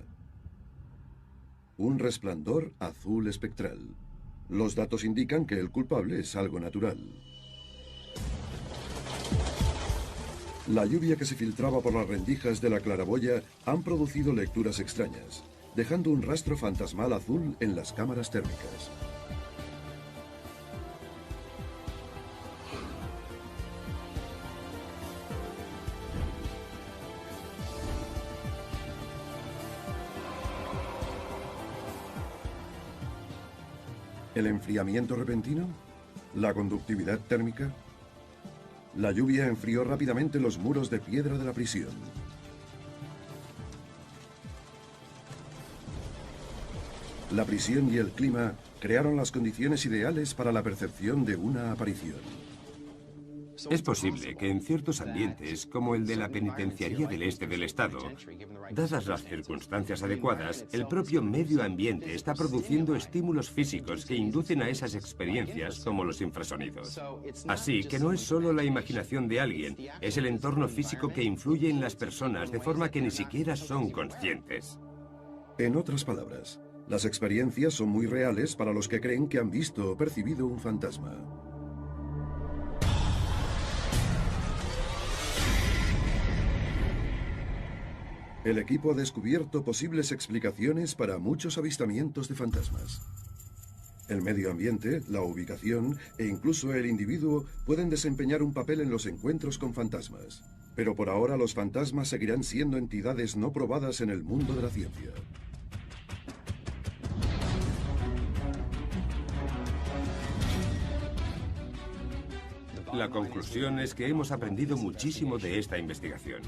un resplandor azul espectral. Los datos indican que el culpable es algo natural. La lluvia que se filtraba por las rendijas de la claraboya han producido lecturas extrañas, dejando un rastro fantasmal azul en las cámaras térmicas. ¿El enfriamiento repentino? ¿La conductividad térmica? La lluvia enfrió rápidamente los muros de piedra de la prisión. La prisión y el clima crearon las condiciones ideales para la percepción de una aparición. Es posible que en ciertos ambientes, como el de la penitenciaría del este del estado, dadas las circunstancias adecuadas, el propio medio ambiente está produciendo estímulos físicos que inducen a esas experiencias, como los infrasonidos. Así que no es solo la imaginación de alguien, es el entorno físico que influye en las personas de forma que ni siquiera son conscientes. En otras palabras, las experiencias son muy reales para los que creen que han visto o percibido un fantasma. El equipo ha descubierto posibles explicaciones para muchos avistamientos de fantasmas. El medio ambiente, la ubicación e incluso el individuo pueden desempeñar un papel en los encuentros con fantasmas. Pero por ahora los fantasmas seguirán siendo entidades no probadas en el mundo de la ciencia. La conclusión es que hemos aprendido muchísimo de esta investigación.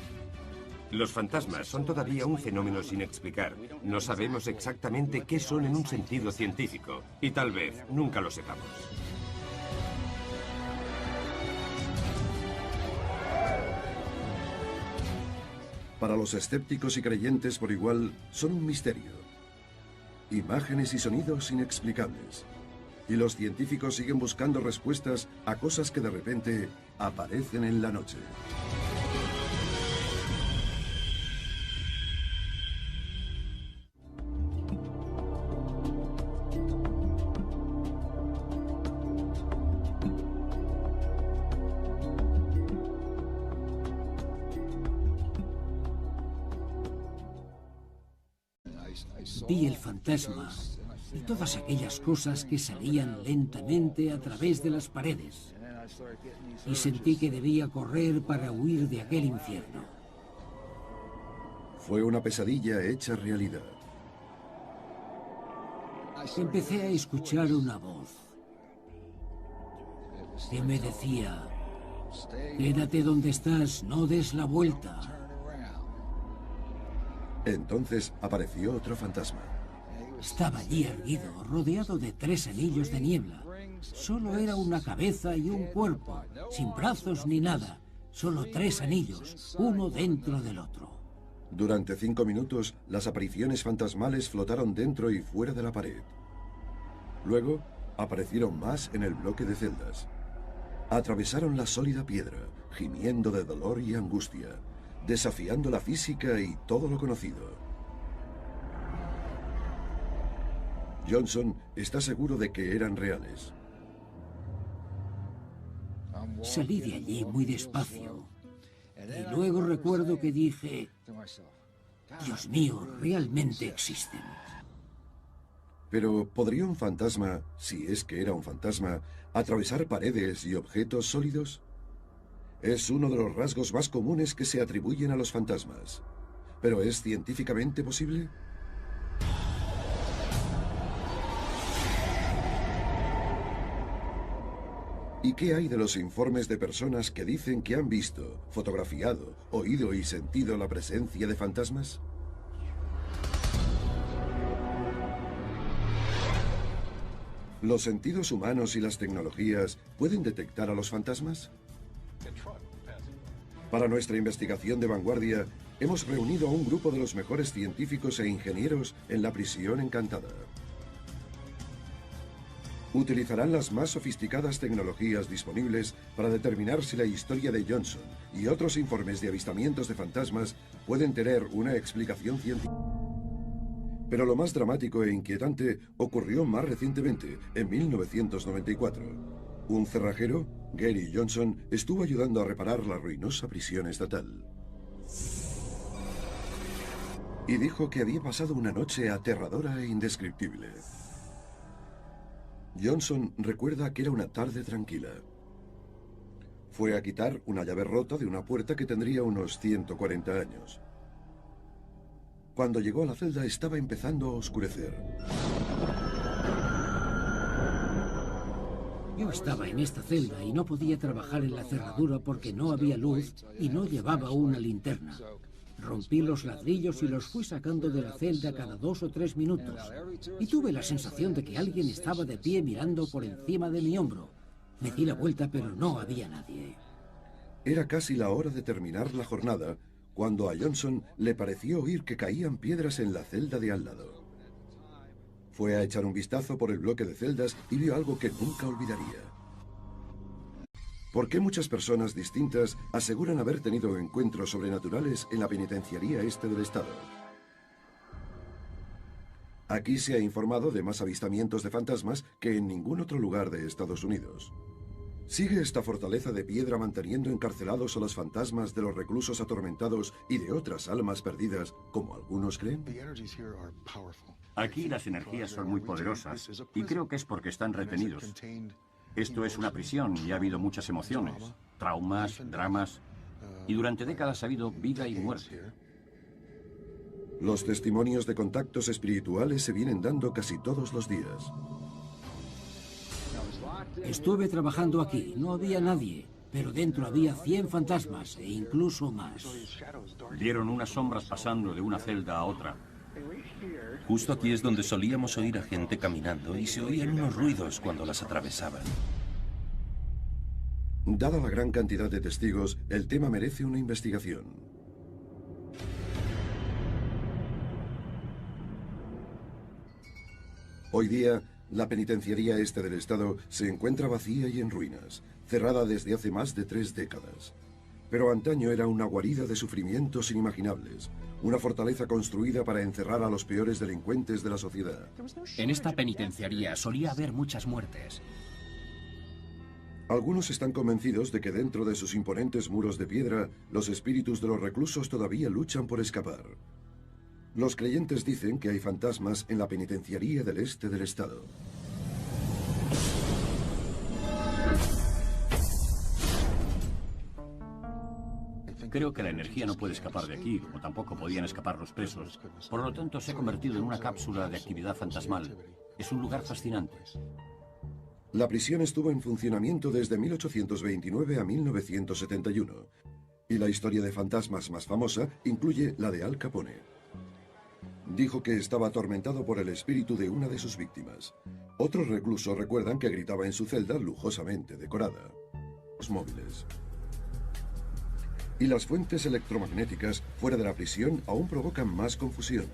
Los fantasmas son todavía un fenómeno sin explicar. No sabemos exactamente qué son en un sentido científico, y tal vez nunca lo sepamos. Para los escépticos y creyentes por igual, son un misterio. Imágenes y sonidos inexplicables. Y los científicos siguen buscando respuestas a cosas que de repente aparecen en la noche. Vi el fantasma y todas aquellas cosas que salían lentamente a través de las paredes. Y sentí que debía correr para huir de aquel infierno. Fue una pesadilla hecha realidad. Empecé a escuchar una voz que me decía: quédate donde estás, no des la vuelta. Entonces apareció otro fantasma. Estaba allí erguido, rodeado de 3 anillos de niebla. Solo era una cabeza y un cuerpo, sin brazos ni nada. Solo 3 anillos, uno dentro del otro. Durante 5 minutos, las apariciones fantasmales flotaron dentro y fuera de la pared. Luego, aparecieron más en el bloque de celdas. Atravesaron la sólida piedra, gimiendo de dolor y angustia, desafiando la física y todo lo conocido. Johnson está seguro de que eran reales. Salí de allí muy despacio. Y luego recuerdo que dije: Dios mío, realmente existen. Pero, ¿podría un fantasma, si es que era un fantasma, atravesar paredes y objetos sólidos? Es uno de los rasgos más comunes que se atribuyen a los fantasmas. ¿Pero es científicamente posible? ¿Y qué hay de los informes de personas que dicen que han visto, fotografiado, oído y sentido la presencia de fantasmas? ¿Los sentidos humanos y las tecnologías pueden detectar a los fantasmas? Para nuestra investigación de vanguardia, hemos reunido a un grupo de los mejores científicos e ingenieros en la prisión encantada. Utilizarán las más sofisticadas tecnologías disponibles para determinar si la historia de Johnson y otros informes de avistamientos de fantasmas pueden tener una explicación científica. Pero lo más dramático e inquietante ocurrió más recientemente, en 1994. Un cerrajero, Gary Johnson, estuvo ayudando a reparar la ruinosa prisión estatal. Y dijo que había pasado una noche aterradora e indescriptible. Johnson recuerda que era una tarde tranquila. Fue a quitar una llave rota de una puerta que tendría unos 140 años. Cuando llegó a la celda estaba empezando a oscurecer. Yo estaba en esta celda y no podía trabajar en la cerradura porque no había luz y no llevaba una linterna. Rompí los ladrillos y los fui sacando de la celda cada 2 o 3 minutos. Y tuve la sensación de que alguien estaba de pie mirando por encima de mi hombro. Me di la vuelta, pero no había nadie. Era casi la hora de terminar la jornada, cuando a Johnson le pareció oír que caían piedras en la celda de al lado. Fue a echar un vistazo por el bloque de celdas y vio algo que nunca olvidaría. ¿Por qué muchas personas distintas aseguran haber tenido encuentros sobrenaturales en la penitenciaría este del estado? Aquí se ha informado de más avistamientos de fantasmas que en ningún otro lugar de Estados Unidos. ¿Sigue esta fortaleza de piedra manteniendo encarcelados a los fantasmas de los reclusos atormentados y de otras almas perdidas, como algunos creen? Aquí las energías son muy poderosas y creo que es porque están retenidos. Esto es una prisión y ha habido muchas emociones, traumas, dramas, y durante décadas ha habido vida y muerte. Los testimonios de contactos espirituales se vienen dando casi todos los días. Estuve trabajando aquí, no había nadie, pero dentro había 100 fantasmas e incluso más. Vieron unas sombras pasando de una celda a otra. Justo aquí es donde solíamos oír a gente caminando y se oían unos ruidos cuando las atravesaban. Dada la gran cantidad de testigos, el tema merece una investigación. Hoy día, la penitenciaría este del estado se encuentra vacía y en ruinas, cerrada desde hace más de 3 décadas. Pero antaño era una guarida de sufrimientos inimaginables, una fortaleza construida para encerrar a los peores delincuentes de la sociedad. En esta penitenciaría solía haber muchas muertes. Algunos están convencidos de que dentro de sus imponentes muros de piedra, los espíritus de los reclusos todavía luchan por escapar. Los creyentes dicen que hay fantasmas en la penitenciaría del este del estado. Creo que la energía no puede escapar de aquí, como tampoco podían escapar los presos. Por lo tanto, se ha convertido en una cápsula de actividad fantasmal. Es un lugar fascinante. La prisión estuvo en funcionamiento desde 1829 a 1971. Y la historia de fantasmas más famosa incluye la de Al Capone. Dijo que estaba atormentado por el espíritu de una de sus víctimas. Otros reclusos recuerdan que gritaba en su celda lujosamente decorada. Los móviles. Y las fuentes electromagnéticas fuera de la prisión aún provocan más confusión.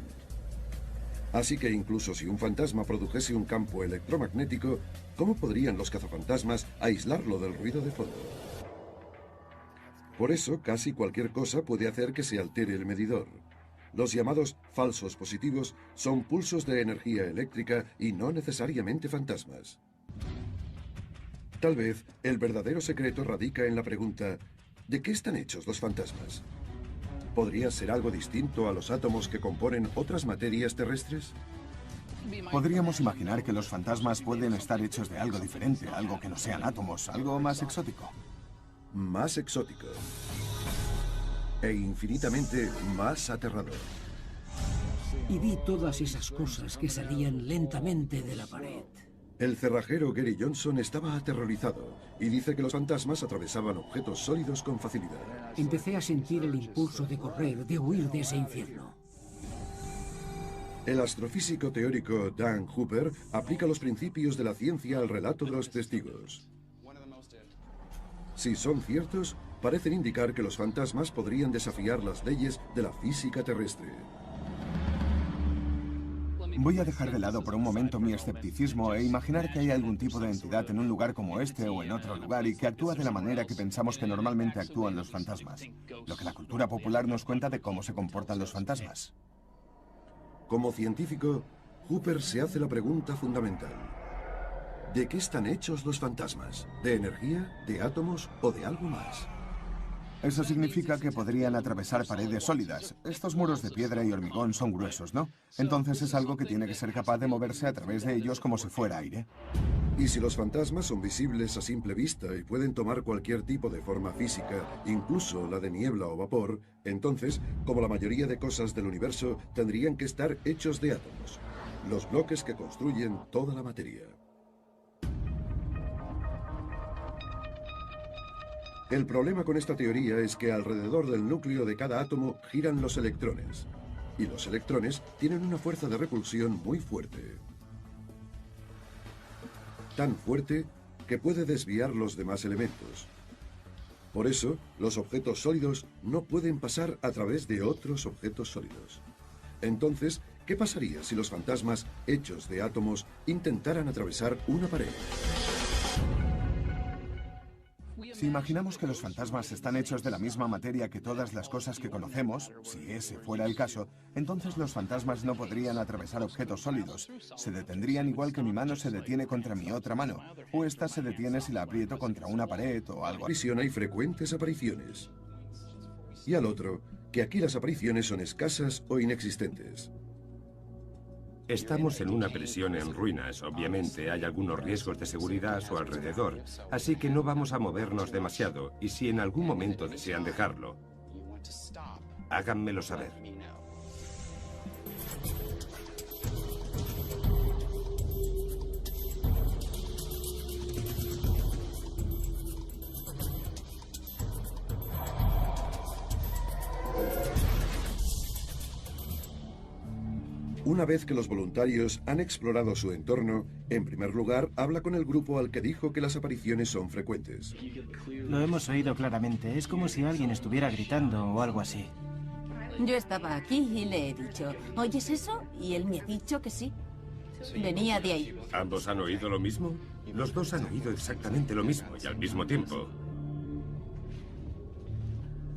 Así que incluso si un fantasma produjese un campo electromagnético, ¿cómo podrían los cazafantasmas aislarlo del ruido de fondo? Por eso, casi cualquier cosa puede hacer que se altere el medidor. Los llamados falsos positivos son pulsos de energía eléctrica y no necesariamente fantasmas. Tal vez el verdadero secreto radica en la pregunta: ¿de qué están hechos los fantasmas? ¿Podría ser algo distinto a los átomos que componen otras materias terrestres? Podríamos imaginar que los fantasmas pueden estar hechos de algo diferente, algo que no sean átomos, algo más exótico. Más exótico. E infinitamente más aterrador. Y vi todas esas cosas que salían lentamente de la pared. El cerrajero Gary Johnson estaba aterrorizado y dice que los fantasmas atravesaban objetos sólidos con facilidad. Empecé a sentir el impulso de correr, de huir de ese infierno. El astrofísico teórico Dan Hooper aplica los principios de la ciencia al relato de los testigos. Si son ciertos, parecen indicar que los fantasmas podrían desafiar las leyes de la física terrestre. Voy a dejar de lado por un momento mi escepticismo e imaginar que hay algún tipo de entidad en un lugar como este o en otro lugar y que actúa de la manera que pensamos que normalmente actúan los fantasmas. Lo que la cultura popular nos cuenta de cómo se comportan los fantasmas. Como científico, Hooper se hace la pregunta fundamental. ¿De qué están hechos los fantasmas? ¿De energía, de átomos o de algo más? Eso significa que podrían atravesar paredes sólidas. Estos muros de piedra y hormigón son gruesos, ¿no? Entonces es algo que tiene que ser capaz de moverse a través de ellos como si fuera aire. Y si los fantasmas son visibles a simple vista y pueden tomar cualquier tipo de forma física, incluso la de niebla o vapor, entonces, como la mayoría de cosas del universo, tendrían que estar hechos de átomos, los bloques que construyen toda la materia. El problema con esta teoría es que alrededor del núcleo de cada átomo giran los electrones, y los electrones tienen una fuerza de repulsión muy fuerte. Tan fuerte que puede desviar los demás elementos. Por eso, los objetos sólidos no pueden pasar a través de otros objetos sólidos. Entonces, ¿qué pasaría si los fantasmas hechos de átomos intentaran atravesar una pared? Si imaginamos que los fantasmas están hechos de la misma materia que todas las cosas que conocemos, si ese fuera el caso, entonces los fantasmas no podrían atravesar objetos sólidos. Se detendrían igual que mi mano se detiene contra mi otra mano, o esta se detiene si la aprieto contra una pared o algo así. Hay frecuentes apariciones. Y al otro, que aquí las apariciones son escasas o inexistentes. Estamos en una prisión en ruinas. Obviamente hay algunos riesgos de seguridad a su alrededor, así que no vamos a movernos demasiado, y si en algún momento desean dejarlo, háganmelo saber. Una vez que los voluntarios han explorado su entorno, en primer lugar, habla con el grupo al que dijo que las apariciones son frecuentes. Lo hemos oído claramente. Es como si alguien estuviera gritando o algo así. Yo estaba aquí y le he dicho, ¿oyes eso? Y él me ha dicho que sí. Venía de ahí. ¿Ambos han oído lo mismo? Los dos han oído exactamente lo mismo y al mismo tiempo.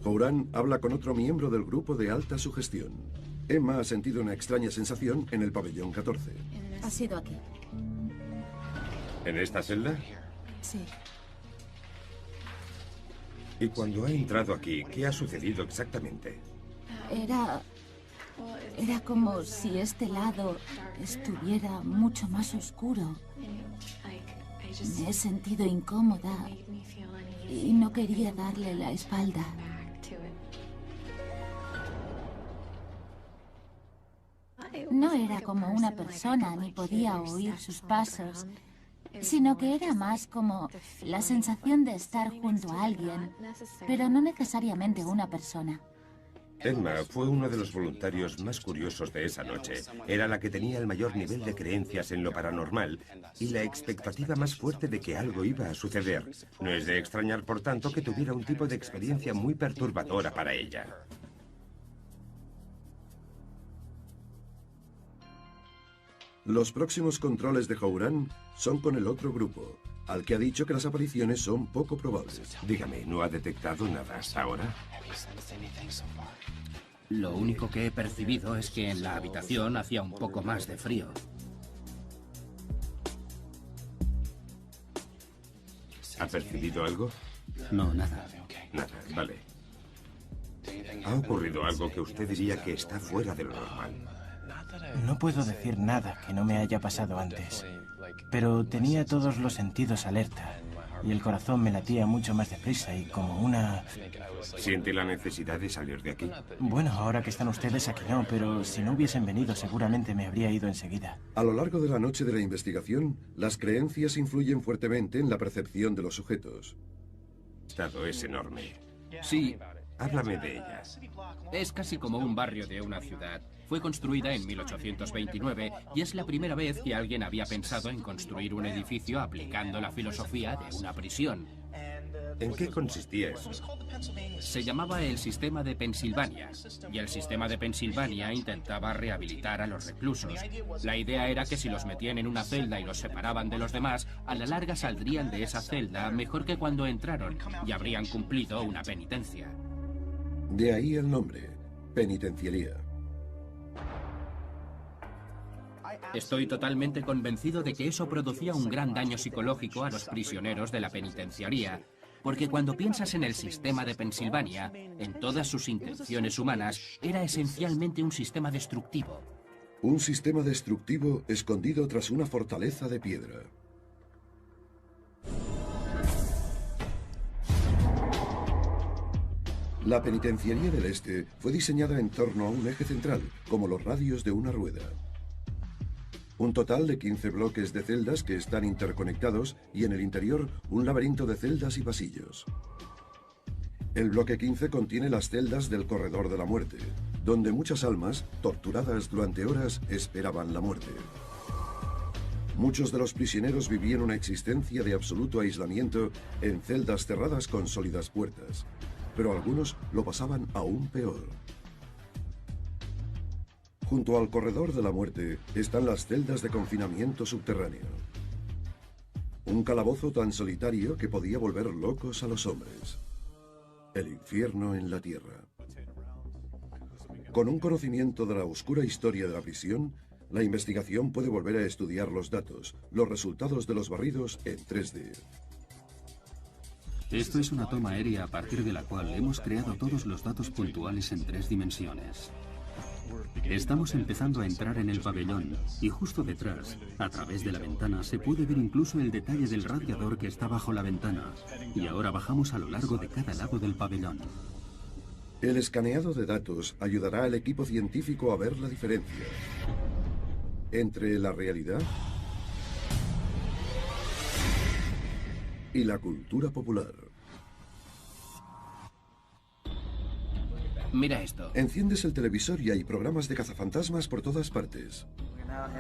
Houran habla con otro miembro del grupo de alta sugestión. Emma ha sentido una extraña sensación en el pabellón 14. Ha sido aquí. ¿En esta celda? Sí. Y cuando ha entrado aquí, ¿qué ha sucedido exactamente? Era como si este lado estuviera mucho más oscuro. Me he sentido incómoda y no quería darle la espalda. No era como una persona ni podía oír sus pasos, sino que era más como la sensación de estar junto a alguien, pero no necesariamente una persona. Emma fue uno de los voluntarios más curiosos de esa noche. Era la que tenía el mayor nivel de creencias en lo paranormal y la expectativa más fuerte de que algo iba a suceder. No es de extrañar, por tanto, que tuviera un tipo de experiencia muy perturbadora para ella. Los próximos controles de Houran son con el otro grupo, al que ha dicho que las apariciones son poco probables. Dígame, ¿no ha detectado nada hasta ahora? Lo único que he percibido es que en la habitación hacía un poco más de frío. ¿Ha percibido algo? No, nada. Nada, vale. ¿Ha ocurrido algo que usted diría que está fuera de lo normal? No puedo decir nada que no me haya pasado antes, pero tenía todos los sentidos alerta y el corazón me latía mucho más deprisa y como una... ¿Siente la necesidad de salir de aquí? Bueno, ahora que están ustedes aquí no, pero si no hubiesen venido seguramente me habría ido enseguida. A lo largo de la noche de la investigación, las creencias influyen fuertemente en la percepción de los sujetos. El estado es enorme. Sí. Háblame de ella. Es casi como un barrio de una ciudad. Fue construida en 1829 y es la primera vez que alguien había pensado en construir un edificio aplicando la filosofía de una prisión. ¿En qué consistía eso? Se llamaba el sistema de Pensilvania, y el sistema de Pensilvania intentaba rehabilitar a los reclusos. La idea era que si los metían en una celda y los separaban de los demás, a la larga saldrían de esa celda mejor que cuando entraron y habrían cumplido una penitencia. De ahí el nombre, penitenciaría. Estoy totalmente convencido de que eso producía un gran daño psicológico a los prisioneros de la penitenciaría, porque cuando piensas en el sistema de Pensilvania, en todas sus intenciones humanas, era esencialmente un sistema destructivo. Un sistema destructivo escondido tras una fortaleza de piedra. La penitenciaría del Este fue diseñada en torno a un eje central, como los radios de una rueda. Un total de 15 bloques de celdas que están interconectados y en el interior un laberinto de celdas y pasillos. El bloque 15 contiene las celdas del corredor de la muerte, donde muchas almas, torturadas durante horas, esperaban la muerte. Muchos de los prisioneros vivían una existencia de absoluto aislamiento en celdas cerradas con sólidas puertas, pero algunos lo pasaban aún peor. Junto al corredor de la muerte están las celdas de confinamiento subterráneo. Un calabozo tan solitario que podía volver locos a los hombres. El infierno en la tierra. Con un conocimiento de la oscura historia de la prisión, la investigación puede volver a estudiar los datos, los resultados de los barridos en 3D. Esto es una toma aérea a partir de la cual hemos creado todos los datos puntuales en 3 dimensiones. Estamos empezando a entrar en el pabellón y justo detrás, a través de la ventana, se puede ver incluso el detalle del radiador que está bajo la ventana. Y ahora bajamos a lo largo de cada lado del pabellón. El escaneado de datos ayudará al equipo científico a ver la diferencia entre la realidad y la cultura popular. Mira esto. Enciendes el televisor y hay programas de cazafantasmas por todas partes.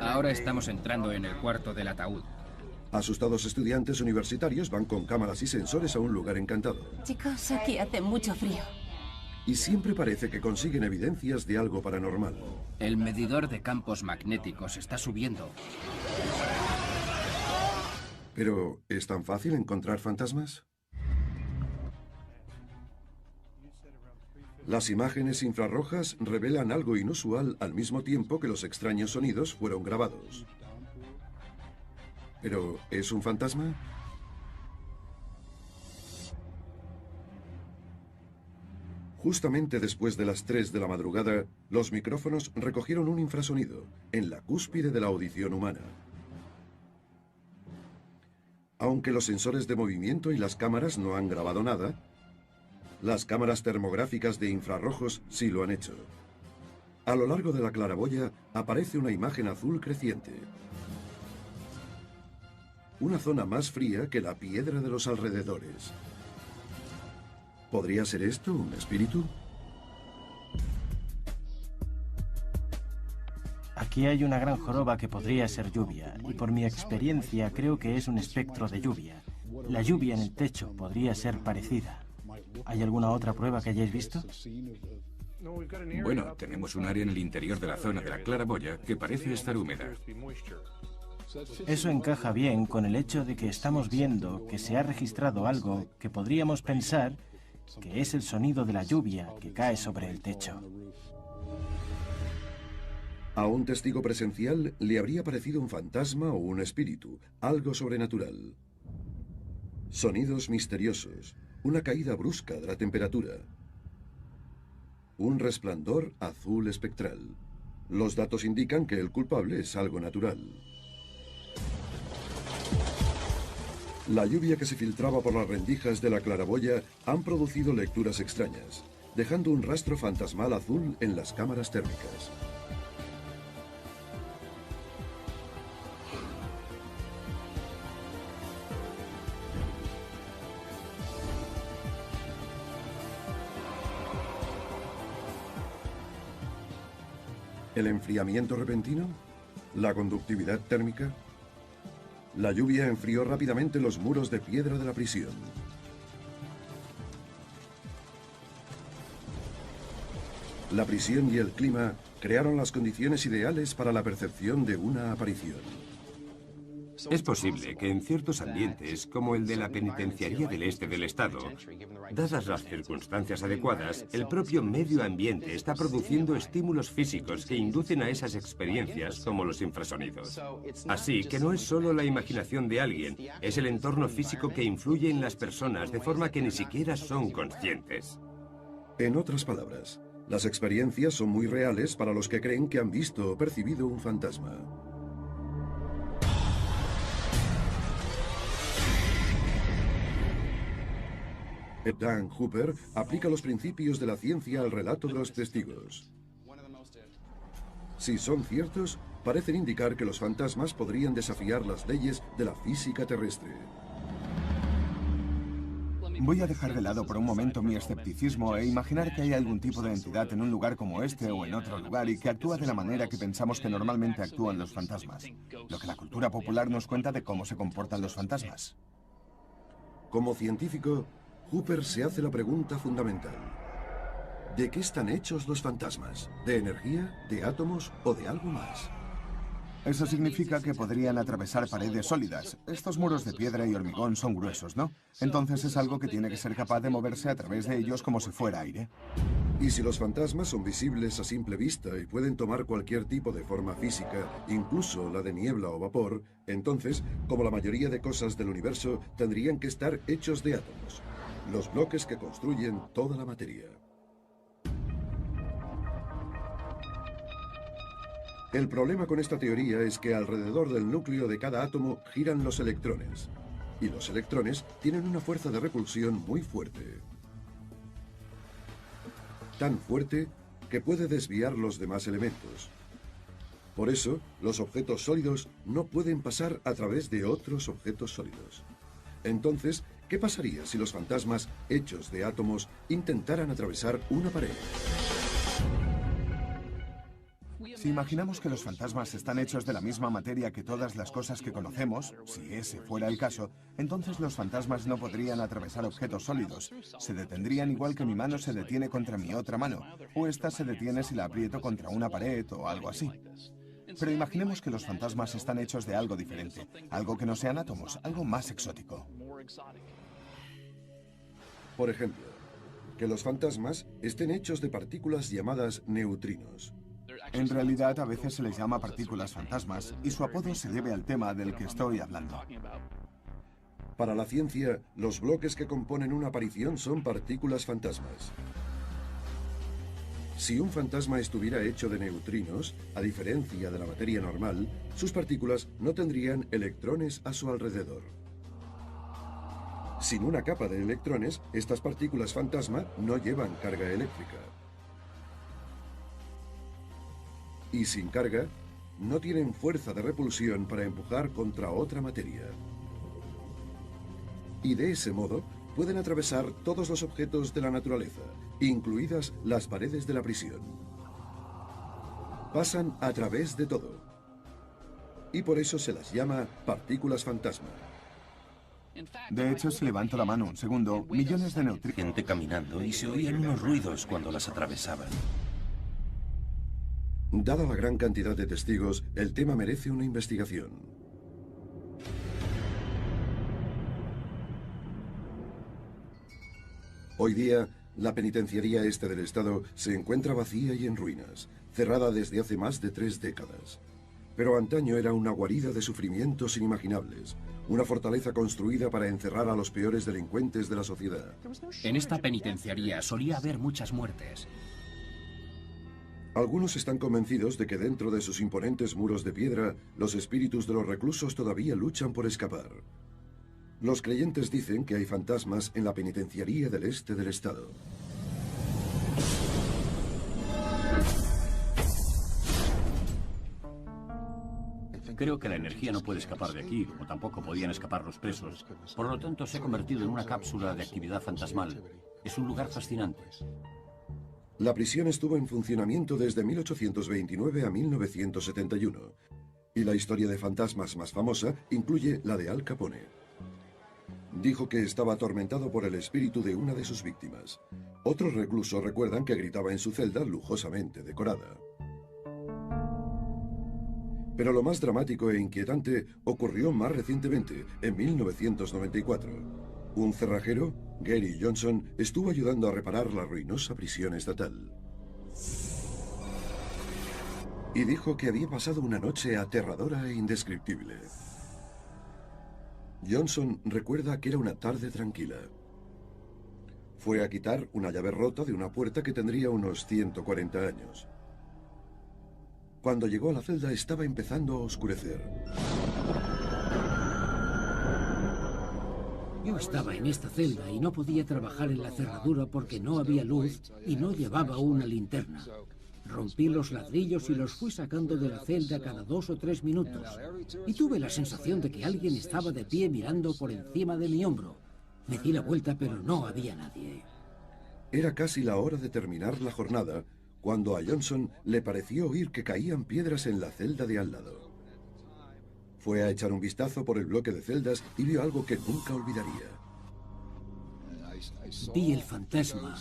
Ahora estamos entrando en el cuarto del ataúd. Asustados estudiantes universitarios van con cámaras y sensores a un lugar encantado. Chicos, aquí hace mucho frío. Y siempre parece que consiguen evidencias de algo paranormal. El medidor de campos magnéticos está subiendo. ¿Pero es tan fácil encontrar fantasmas? Las imágenes infrarrojas revelan algo inusual al mismo tiempo que los extraños sonidos fueron grabados. ¿Pero es un fantasma? Justamente después de las 3 de la madrugada, los micrófonos recogieron un infrasonido en la cúspide de la audición humana. Aunque los sensores de movimiento y las cámaras no han grabado nada, las cámaras termográficas de infrarrojos sí lo han hecho. A lo largo de la claraboya aparece una imagen azul creciente. Una zona más fría que la piedra de los alrededores. ¿Podría ser esto un espíritu? Aquí hay una gran joroba que podría ser lluvia, y por mi experiencia creo que es un espectro de lluvia. La lluvia en el techo podría ser parecida. ¿Hay alguna otra prueba que hayáis visto? Bueno, tenemos un área en el interior de la zona de la claraboya que parece estar húmeda. Eso encaja bien con el hecho de que estamos viendo que se ha registrado algo que podríamos pensar que es el sonido de la lluvia que cae sobre el techo. A un testigo presencial le habría parecido un fantasma o un espíritu, algo sobrenatural. Sonidos misteriosos, una caída brusca de la temperatura. Un resplandor azul espectral. Los datos indican que el culpable es algo natural. La lluvia que se filtraba por las rendijas de la claraboya han producido lecturas extrañas, dejando un rastro fantasmal azul en las cámaras térmicas. ¿El enfriamiento repentino? ¿La conductividad térmica? La lluvia enfrió rápidamente los muros de piedra de la prisión. La prisión y el clima crearon las condiciones ideales para la percepción de una aparición. Es posible que en ciertos ambientes, como el de la penitenciaría del este del estado, dadas las circunstancias adecuadas, el propio medio ambiente está produciendo estímulos físicos que inducen a esas experiencias como los infrasonidos. Así que no es solo la imaginación de alguien, es el entorno físico que influye en las personas de forma que ni siquiera son conscientes. En otras palabras, las experiencias son muy reales para los que creen que han visto o percibido un fantasma. Dan Hooper aplica los principios de la ciencia al relato de los testigos. Si son ciertos, parecen indicar que los fantasmas podrían desafiar las leyes de la física terrestre. Voy a dejar de lado por un momento mi escepticismo e imaginar que hay algún tipo de entidad en un lugar como este o en otro lugar y que actúa de la manera que pensamos que normalmente actúan los fantasmas. Lo que la cultura popular nos cuenta de cómo se comportan los fantasmas. Como científico, Hooper se hace la pregunta fundamental. ¿De qué están hechos los fantasmas? ¿De energía, de átomos o de algo más? Eso significa que podrían atravesar paredes sólidas. Estos muros de piedra y hormigón son gruesos, ¿no? Entonces es algo que tiene que ser capaz de moverse a través de ellos como si fuera aire. Y si los fantasmas son visibles a simple vista y pueden tomar cualquier tipo de forma física, incluso la de niebla o vapor, entonces, como la mayoría de cosas del universo, tendrían que estar hechos de átomos, los bloques que construyen toda la materia. El problema con esta teoría es que alrededor del núcleo de cada átomo giran los electrones, y los electrones tienen una fuerza de repulsión muy fuerte. Tan fuerte que puede desviar los demás elementos. Por eso, los objetos sólidos no pueden pasar a través de otros objetos sólidos. Entonces, ¿qué pasaría si los fantasmas hechos de átomos intentaran atravesar una pared? Si imaginamos que los fantasmas están hechos de la misma materia que todas las cosas que conocemos, si ese fuera el caso, entonces los fantasmas no podrían atravesar objetos sólidos. Se detendrían igual que mi mano se detiene contra mi otra mano, o esta se detiene si la aprieto contra una pared o algo así. Pero imaginemos que los fantasmas están hechos de algo diferente, algo que no sean átomos, algo más exótico. Por ejemplo, que los fantasmas estén hechos de partículas llamadas neutrinos. En realidad, a veces se les llama partículas fantasmas, y su apodo se debe al tema del que estoy hablando. Para la ciencia, los bloques que componen una aparición son partículas fantasmas. Si un fantasma estuviera hecho de neutrinos, a diferencia de la materia normal, sus partículas no tendrían electrones a su alrededor. Sin una capa de electrones, estas partículas fantasma no llevan carga eléctrica. Y sin carga, no tienen fuerza de repulsión para empujar contra otra materia. Y de ese modo, pueden atravesar todos los objetos de la naturaleza, incluidas las paredes de la prisión. Pasan a través de todo. Y por eso se las llama partículas fantasma. De hecho, si levanto la mano un segundo, millones de neutrinos... Gente caminando y se oían unos ruidos cuando las atravesaban. Dada la gran cantidad de testigos, el tema merece una investigación. Hoy día, la penitenciaría este del estado se encuentra vacía y en ruinas, cerrada desde hace más de 3 décadas. Pero antaño era una guarida de sufrimientos inimaginables, una fortaleza construida para encerrar a los peores delincuentes de la sociedad. En esta penitenciaría solía haber muchas muertes. Algunos están convencidos de que dentro de sus imponentes muros de piedra, los espíritus de los reclusos todavía luchan por escapar. Los creyentes dicen que hay fantasmas en la penitenciaría del este del estado. Creo que la energía no puede escapar de aquí, como tampoco podían escapar los presos. Por lo tanto, se ha convertido en una cápsula de actividad fantasmal. Es un lugar fascinante. La prisión estuvo en funcionamiento desde 1829 a 1971. Y la historia de fantasmas más famosa incluye la de Al Capone. Dijo que estaba atormentado por el espíritu de una de sus víctimas. Otros reclusos recuerdan que gritaba en su celda lujosamente decorada. Pero lo más dramático e inquietante ocurrió más recientemente, en 1994. Un cerrajero, Gary Johnson, estuvo ayudando a reparar la ruinosa prisión estatal. Y dijo que había pasado una noche aterradora e indescriptible. Johnson recuerda que era una tarde tranquila. Fue a quitar una llave rota de una puerta que tendría unos 140 años. Cuando llegó a la celda estaba empezando a oscurecer. Yo estaba en esta celda y no podía trabajar en la cerradura porque no había luz y no llevaba una linterna. Rompí los ladrillos y los fui sacando de la celda cada 2 o 3 minutos. Y tuve la sensación de que alguien estaba de pie mirando por encima de mi hombro. Me di la vuelta, pero no había nadie. Era casi la hora de terminar la jornada, cuando a Johnson le pareció oír que caían piedras en la celda de al lado. Fue a echar un vistazo por el bloque de celdas y vio algo que nunca olvidaría. Vi el fantasma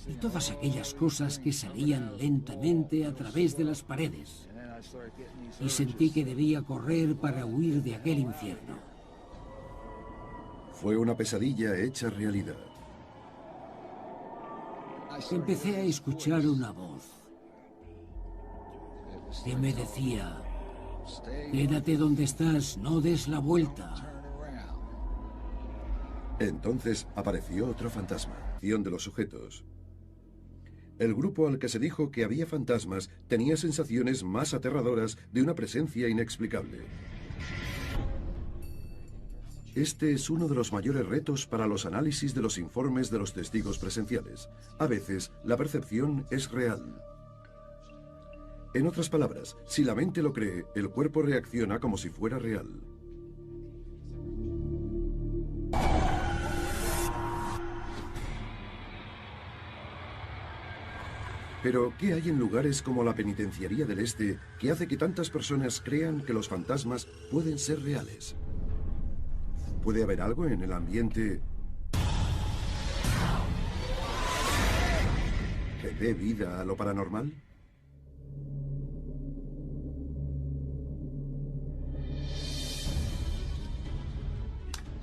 y todas aquellas cosas que salían lentamente a través de las paredes. Y sentí que debía correr para huir de aquel infierno. Fue una pesadilla hecha realidad. Empecé a escuchar una voz que me decía: quédate donde estás, no des la vuelta. Entonces apareció otro fantasma, de los sujetos. El grupo al que se dijo que había fantasmas tenía sensaciones más aterradoras de una presencia inexplicable. Este es uno de los mayores retos para los análisis de los informes de los testigos presenciales. A veces, la percepción es real. En otras palabras, si la mente lo cree, el cuerpo reacciona como si fuera real. Pero, ¿qué hay en lugares como la Penitenciaría del Este que hace que tantas personas crean que los fantasmas pueden ser reales? ¿Puede haber algo en el ambiente que dé vida a lo paranormal?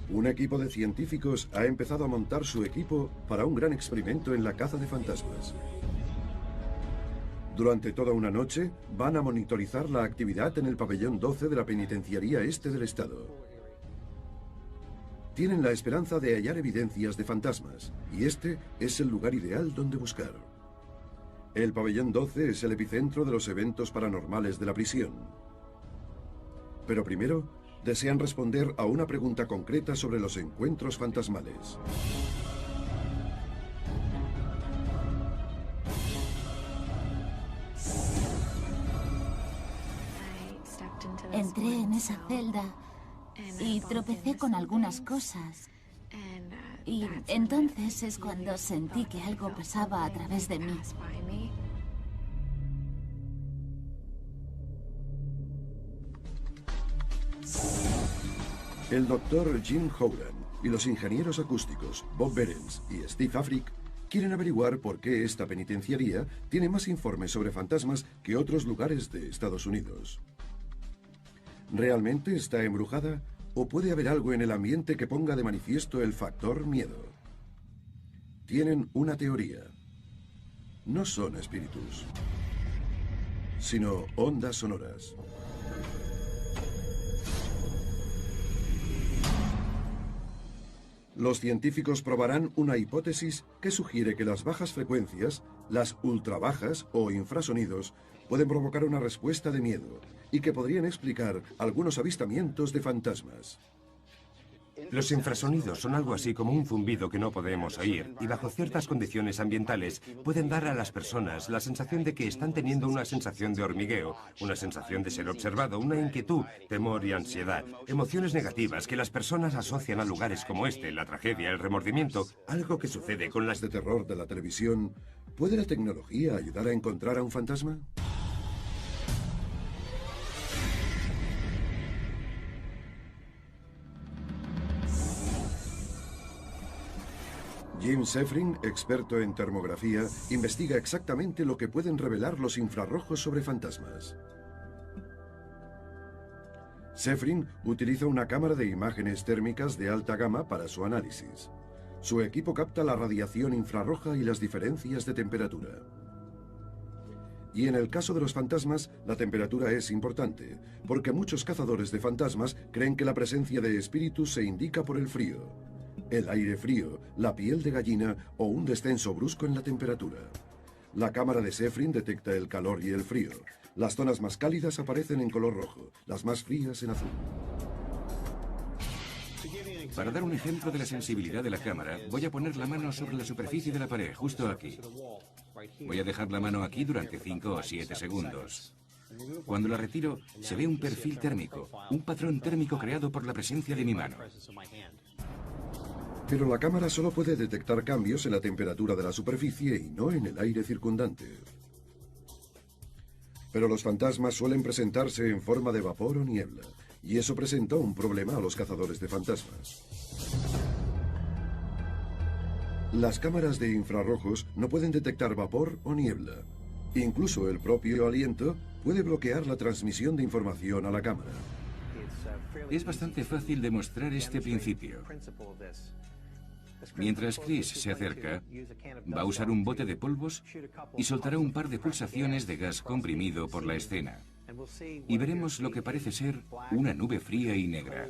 Un equipo de científicos ha empezado a montar su equipo para un gran experimento en la caza de fantasmas. Durante toda una noche van a monitorizar la actividad en el pabellón 12 de la Penitenciaría Este del Estado. Tienen la esperanza de hallar evidencias de fantasmas, y este es el lugar ideal donde buscar. El pabellón 12 es el epicentro de los eventos paranormales de la prisión. Pero primero, desean responder a una pregunta concreta sobre los encuentros fantasmales. Entré en esa celda y tropecé con algunas cosas. Y entonces es cuando sentí que algo pasaba a través de mí. El doctor Jim Howland y los ingenieros acústicos Bob Behrens y Steve Afric quieren averiguar por qué esta penitenciaría tiene más informes sobre fantasmas que otros lugares de Estados Unidos. ¿Realmente está embrujada o puede haber algo en el ambiente que ponga de manifiesto el factor miedo? Tienen una teoría. No son espíritus, sino ondas sonoras. Los científicos probarán una hipótesis que sugiere que las bajas frecuencias, las ultrabajas o infrasonidos, pueden provocar una respuesta de miedo y que podrían explicar algunos avistamientos de fantasmas. Los infrasonidos son algo así como un zumbido que no podemos oír, y bajo ciertas condiciones ambientales pueden dar a las personas la sensación de que están teniendo una sensación de hormigueo, una sensación de ser observado, una inquietud, temor y ansiedad, emociones negativas que las personas asocian a lugares como este, la tragedia, el remordimiento, algo que sucede con las de terror de la televisión. ¿Puede la tecnología ayudar a encontrar a un fantasma? Jim Sefrin, experto en termografía, investiga exactamente lo que pueden revelar los infrarrojos sobre fantasmas. Sefrin utiliza una cámara de imágenes térmicas de alta gama para su análisis. Su equipo capta la radiación infrarroja y las diferencias de temperatura. Y en el caso de los fantasmas, la temperatura es importante, porque muchos cazadores de fantasmas creen que la presencia de espíritus se indica por el frío. El aire frío, la piel de gallina o un descenso brusco en la temperatura. La cámara de Sefrin detecta el calor y el frío. Las zonas más cálidas aparecen en color rojo, las más frías en azul. Para dar un ejemplo de la sensibilidad de la cámara, voy a poner la mano sobre la superficie de la pared, justo aquí. Voy a dejar la mano aquí durante 5 o 7 segundos. Cuando la retiro, se ve un perfil térmico, un patrón térmico creado por la presencia de mi mano. Pero la cámara solo puede detectar cambios en la temperatura de la superficie y no en el aire circundante. Pero los fantasmas suelen presentarse en forma de vapor o niebla, y eso presenta un problema a los cazadores de fantasmas. Las cámaras de infrarrojos no pueden detectar vapor o niebla. Incluso el propio aliento puede bloquear la transmisión de información a la cámara. Es bastante fácil demostrar este principio. Mientras Chris se acerca, va a usar un bote de polvos y soltará un par de pulsaciones de gas comprimido por la escena. Y veremos lo que parece ser una nube fría y negra.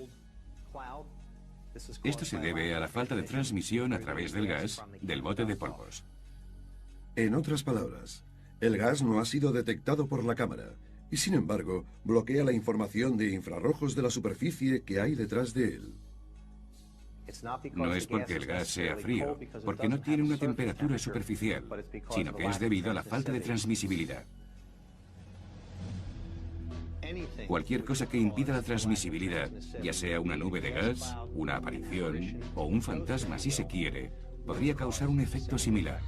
Esto se debe a la falta de transmisión a través del gas del bote de polvos. En otras palabras, el gas no ha sido detectado por la cámara y, sin embargo, bloquea la información de infrarrojos de la superficie que hay detrás de él. No es porque el gas sea frío, porque no tiene una temperatura superficial, sino que es debido a la falta de transmisibilidad. Cualquier cosa que impida la transmisibilidad, ya sea una nube de gas, una aparición o un fantasma si se quiere, podría causar un efecto similar.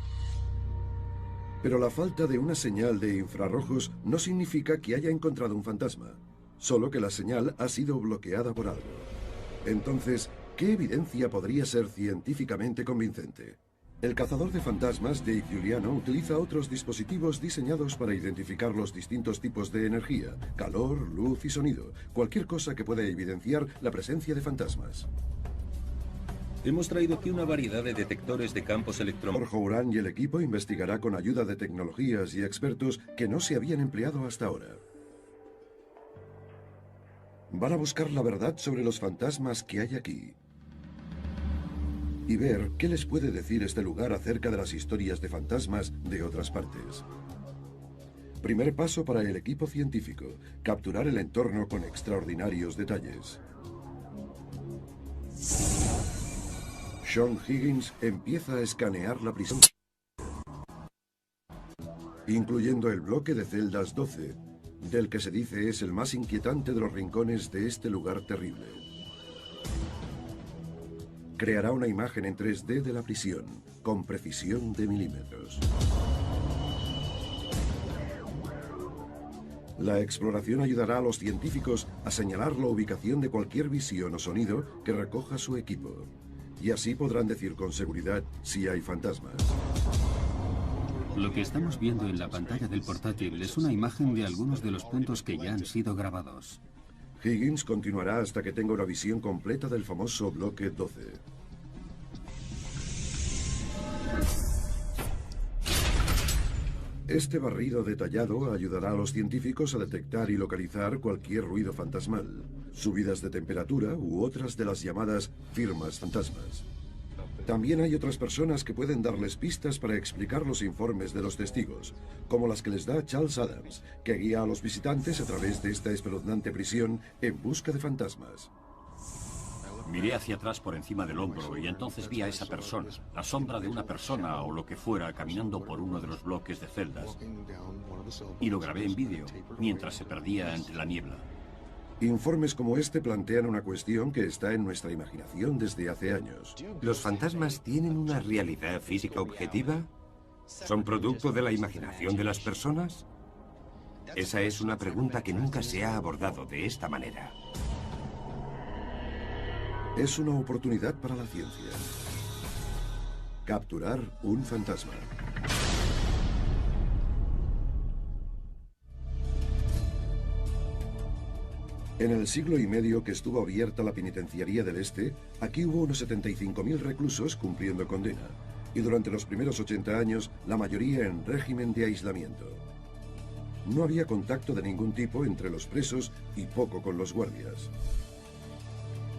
Pero la falta de una señal de infrarrojos no significa que haya encontrado un fantasma, solo que la señal ha sido bloqueada por algo. Entonces, ¿qué evidencia podría ser científicamente convincente? El cazador de fantasmas, Dave Giuliano, utiliza otros dispositivos diseñados para identificar los distintos tipos de energía, calor, luz y sonido, cualquier cosa que pueda evidenciar la presencia de fantasmas. Hemos traído aquí una variedad de detectores de campos electromagnéticos. Jorge Urán y el equipo investigará con ayuda de tecnologías y expertos que no se habían empleado hasta ahora. Van a buscar la verdad sobre los fantasmas que hay aquí y ver qué les puede decir este lugar acerca de las historias de fantasmas de otras partes. Primer paso para el equipo científico: capturar el entorno con extraordinarios detalles. Sean Higgins empieza a escanear la prisión, incluyendo el bloque de celdas 12, del que se dice es el más inquietante de los rincones de este lugar terrible. Creará una imagen en 3D de la prisión, con precisión de milímetros. La exploración ayudará a los científicos a señalar la ubicación de cualquier visión o sonido que recoja su equipo, y así podrán decir con seguridad si hay fantasmas. Lo que estamos viendo en la pantalla del portátil es una imagen de algunos de los puntos que ya han sido grabados. Higgins continuará hasta que tenga una visión completa del famoso bloque 12. Este barrido detallado ayudará a los científicos a detectar y localizar cualquier ruido fantasmal, subidas de temperatura u otras de las llamadas firmas fantasmas. También hay otras personas que pueden darles pistas para explicar los informes de los testigos, como las que les da Charles Adams, que guía a los visitantes a través de esta espeluznante prisión en busca de fantasmas. Miré hacia atrás por encima del hombro y entonces vi a esa persona, la sombra de una persona o lo que fuera, caminando por uno de los bloques de celdas. Y lo grabé en vídeo, mientras se perdía entre la niebla. Informes como este plantean una cuestión que está en nuestra imaginación desde hace años. ¿Los fantasmas tienen una realidad física objetiva? ¿Son producto de la imaginación de las personas? Esa es una pregunta que nunca se ha abordado de esta manera. Es una oportunidad para la ciencia. Capturar un fantasma. En el siglo y medio que estuvo abierta la penitenciaría del Este, aquí hubo unos 75.000 reclusos cumpliendo condena, y durante los primeros 80 años, la mayoría en régimen de aislamiento. No había contacto de ningún tipo entre los presos y poco con los guardias.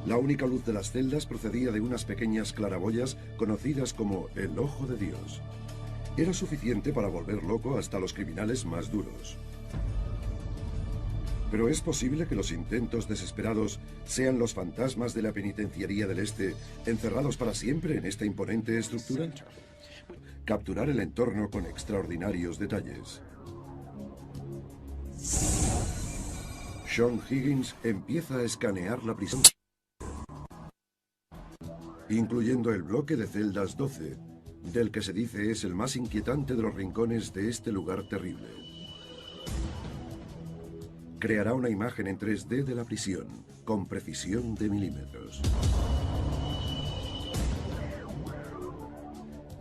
La única luz de las celdas procedía de unas pequeñas claraboyas conocidas como el Ojo de Dios. Era suficiente para volver loco hasta los criminales más duros. Pero ¿es posible que los intentos desesperados sean los fantasmas de la penitenciaría del Este encerrados para siempre en esta imponente estructura? Capturar el entorno con extraordinarios detalles. Sean Higgins empieza a escanear la prisión, incluyendo el bloque de celdas 12, del que se dice es el más inquietante de los rincones de este lugar terrible. Creará una imagen en 3D de la prisión, con precisión de milímetros.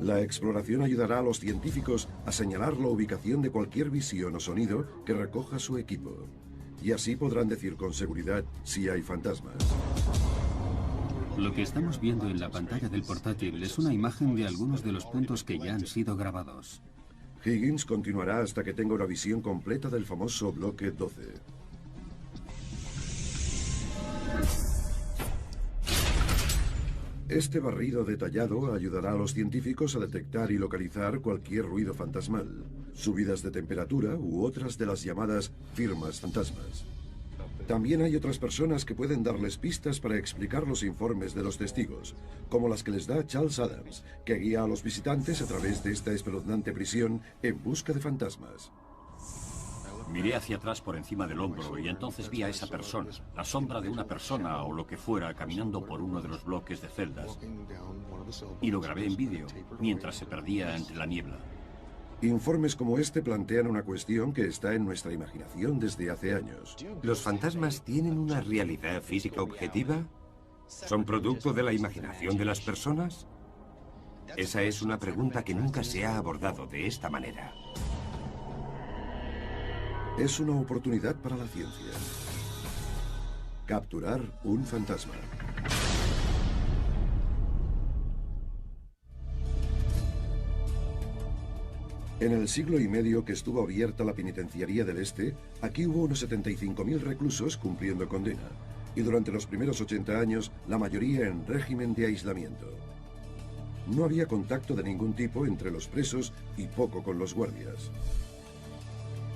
La exploración ayudará a los científicos a señalar la ubicación de cualquier visión o sonido que recoja su equipo, y así podrán decir con seguridad si hay fantasmas. Lo que estamos viendo en la pantalla del portátil es una imagen de algunos de los puntos que ya han sido grabados. Higgins continuará hasta que tenga una visión completa del famoso bloque 12. Este barrido detallado ayudará a los científicos a detectar y localizar cualquier ruido fantasmal, subidas de temperatura u otras de las llamadas firmas fantasmas. También hay otras personas que pueden darles pistas para explicar los informes de los testigos, como las que les da Charles Adams, que guía a los visitantes a través de esta espeluznante prisión en busca de fantasmas. Miré hacia atrás por encima del hombro y entonces vi a esa persona, la sombra de una persona o lo que fuera, caminando por uno de los bloques de celdas. Y lo grabé en vídeo, mientras se perdía entre la niebla. Informes como este plantean una cuestión que está en nuestra imaginación desde hace años. ¿Los fantasmas tienen una realidad física objetiva? ¿Son producto de la imaginación de las personas? Esa es una pregunta que nunca se ha abordado de esta manera. Es una oportunidad para la ciencia. Capturar un fantasma. En el siglo y medio que estuvo abierta la penitenciaría del Este, aquí hubo unos 75.000 reclusos cumpliendo condena, y durante los primeros 80 años, la mayoría en régimen de aislamiento. No había contacto de ningún tipo entre los presos y poco con los guardias.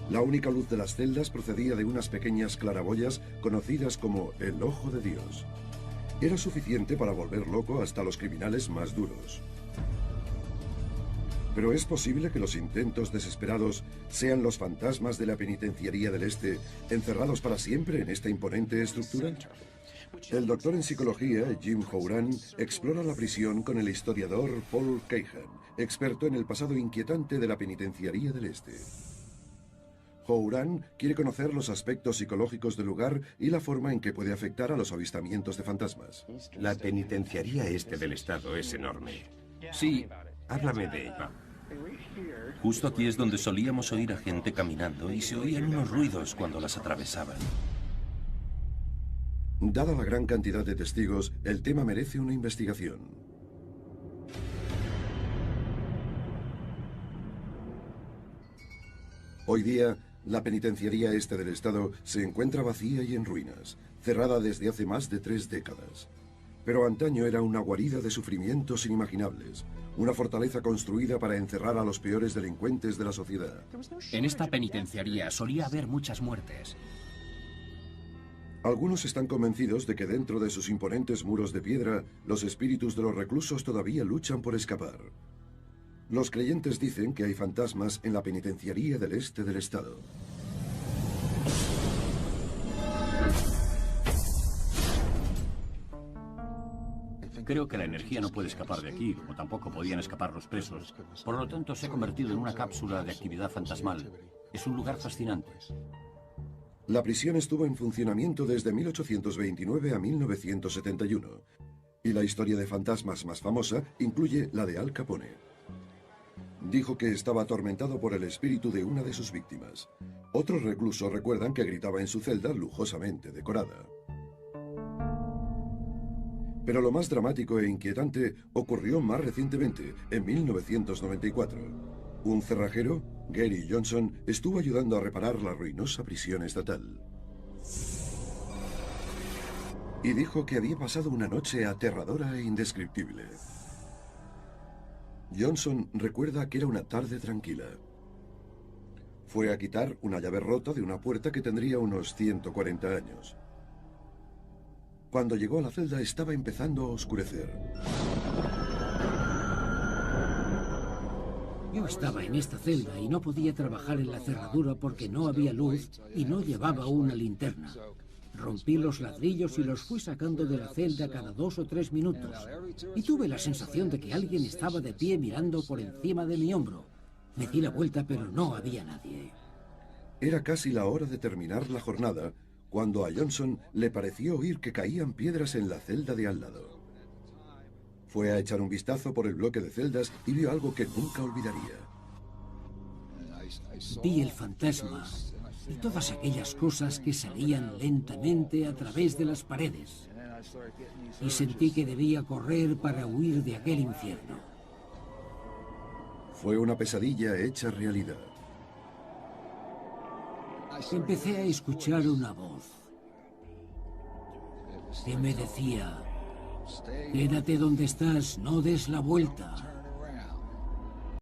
La única luz de las celdas procedía de unas pequeñas claraboyas conocidas como el Ojo de Dios. Era suficiente para volver loco hasta los criminales más duros. Pero ¿es posible que los intentos desesperados sean los fantasmas de la penitenciaría del Este encerrados para siempre en esta imponente estructura? El doctor en psicología, Jim Houran, explora la prisión con el historiador Paul Cahan, experto en el pasado inquietante de la penitenciaría del Este. Houran quiere conocer los aspectos psicológicos del lugar y la forma en que puede afectar a los avistamientos de fantasmas. La penitenciaría este del estado es enorme. Sí. Háblame de ella. Justo aquí es donde solíamos oír a gente caminando y se oían unos ruidos cuando las atravesaban. Dada la gran cantidad de testigos, el tema merece una investigación. Hoy día, la penitenciaría este del estado se encuentra vacía y en ruinas, cerrada desde hace más de 3 décadas. Pero antaño era una guarida de sufrimientos inimaginables, una fortaleza construida para encerrar a los peores delincuentes de la sociedad. En esta penitenciaría solía haber muchas muertes. Algunos están convencidos de que dentro de sus imponentes muros de piedra, los espíritus de los reclusos todavía luchan por escapar. Los creyentes dicen que hay fantasmas en la penitenciaría del este del estado. Creo que la energía no puede escapar de aquí, como tampoco podían escapar los presos. Por lo tanto, se ha convertido en una cápsula de actividad fantasmal. Es un lugar fascinante. La prisión estuvo en funcionamiento desde 1829 a 1971. Y la historia de fantasmas más famosa incluye la de Al Capone. Dijo que estaba atormentado por el espíritu de una de sus víctimas. Otros reclusos recuerdan que gritaba en su celda lujosamente decorada. Pero lo más dramático e inquietante ocurrió más recientemente, en 1994. Un cerrajero, Gary Johnson, estuvo ayudando a reparar la ruinosa prisión estatal. Y dijo que había pasado una noche aterradora e indescriptible. Johnson recuerda que era una tarde tranquila. Fue a quitar una llave rota de una puerta que tendría unos 140 años. Cuando llegó a la celda estaba empezando a oscurecer. Yo estaba en esta celda y no podía trabajar en la cerradura porque no había luz y no llevaba una linterna. Rompí los ladrillos y los fui sacando de la celda cada 2 o 3 minutos. Y tuve la sensación de que alguien estaba de pie mirando por encima de mi hombro. Me di la vuelta, pero no había nadie. Era casi la hora de terminar la jornada, cuando a Johnson le pareció oír que caían piedras en la celda de al lado. Fue a echar un vistazo por el bloque de celdas y vio algo que nunca olvidaría. Vi el fantasma y todas aquellas cosas que salían lentamente a través de las paredes. Y sentí que debía correr para huir de aquel infierno. Fue una pesadilla hecha realidad. Empecé a escuchar una voz que me decía: quédate donde estás, no des la vuelta.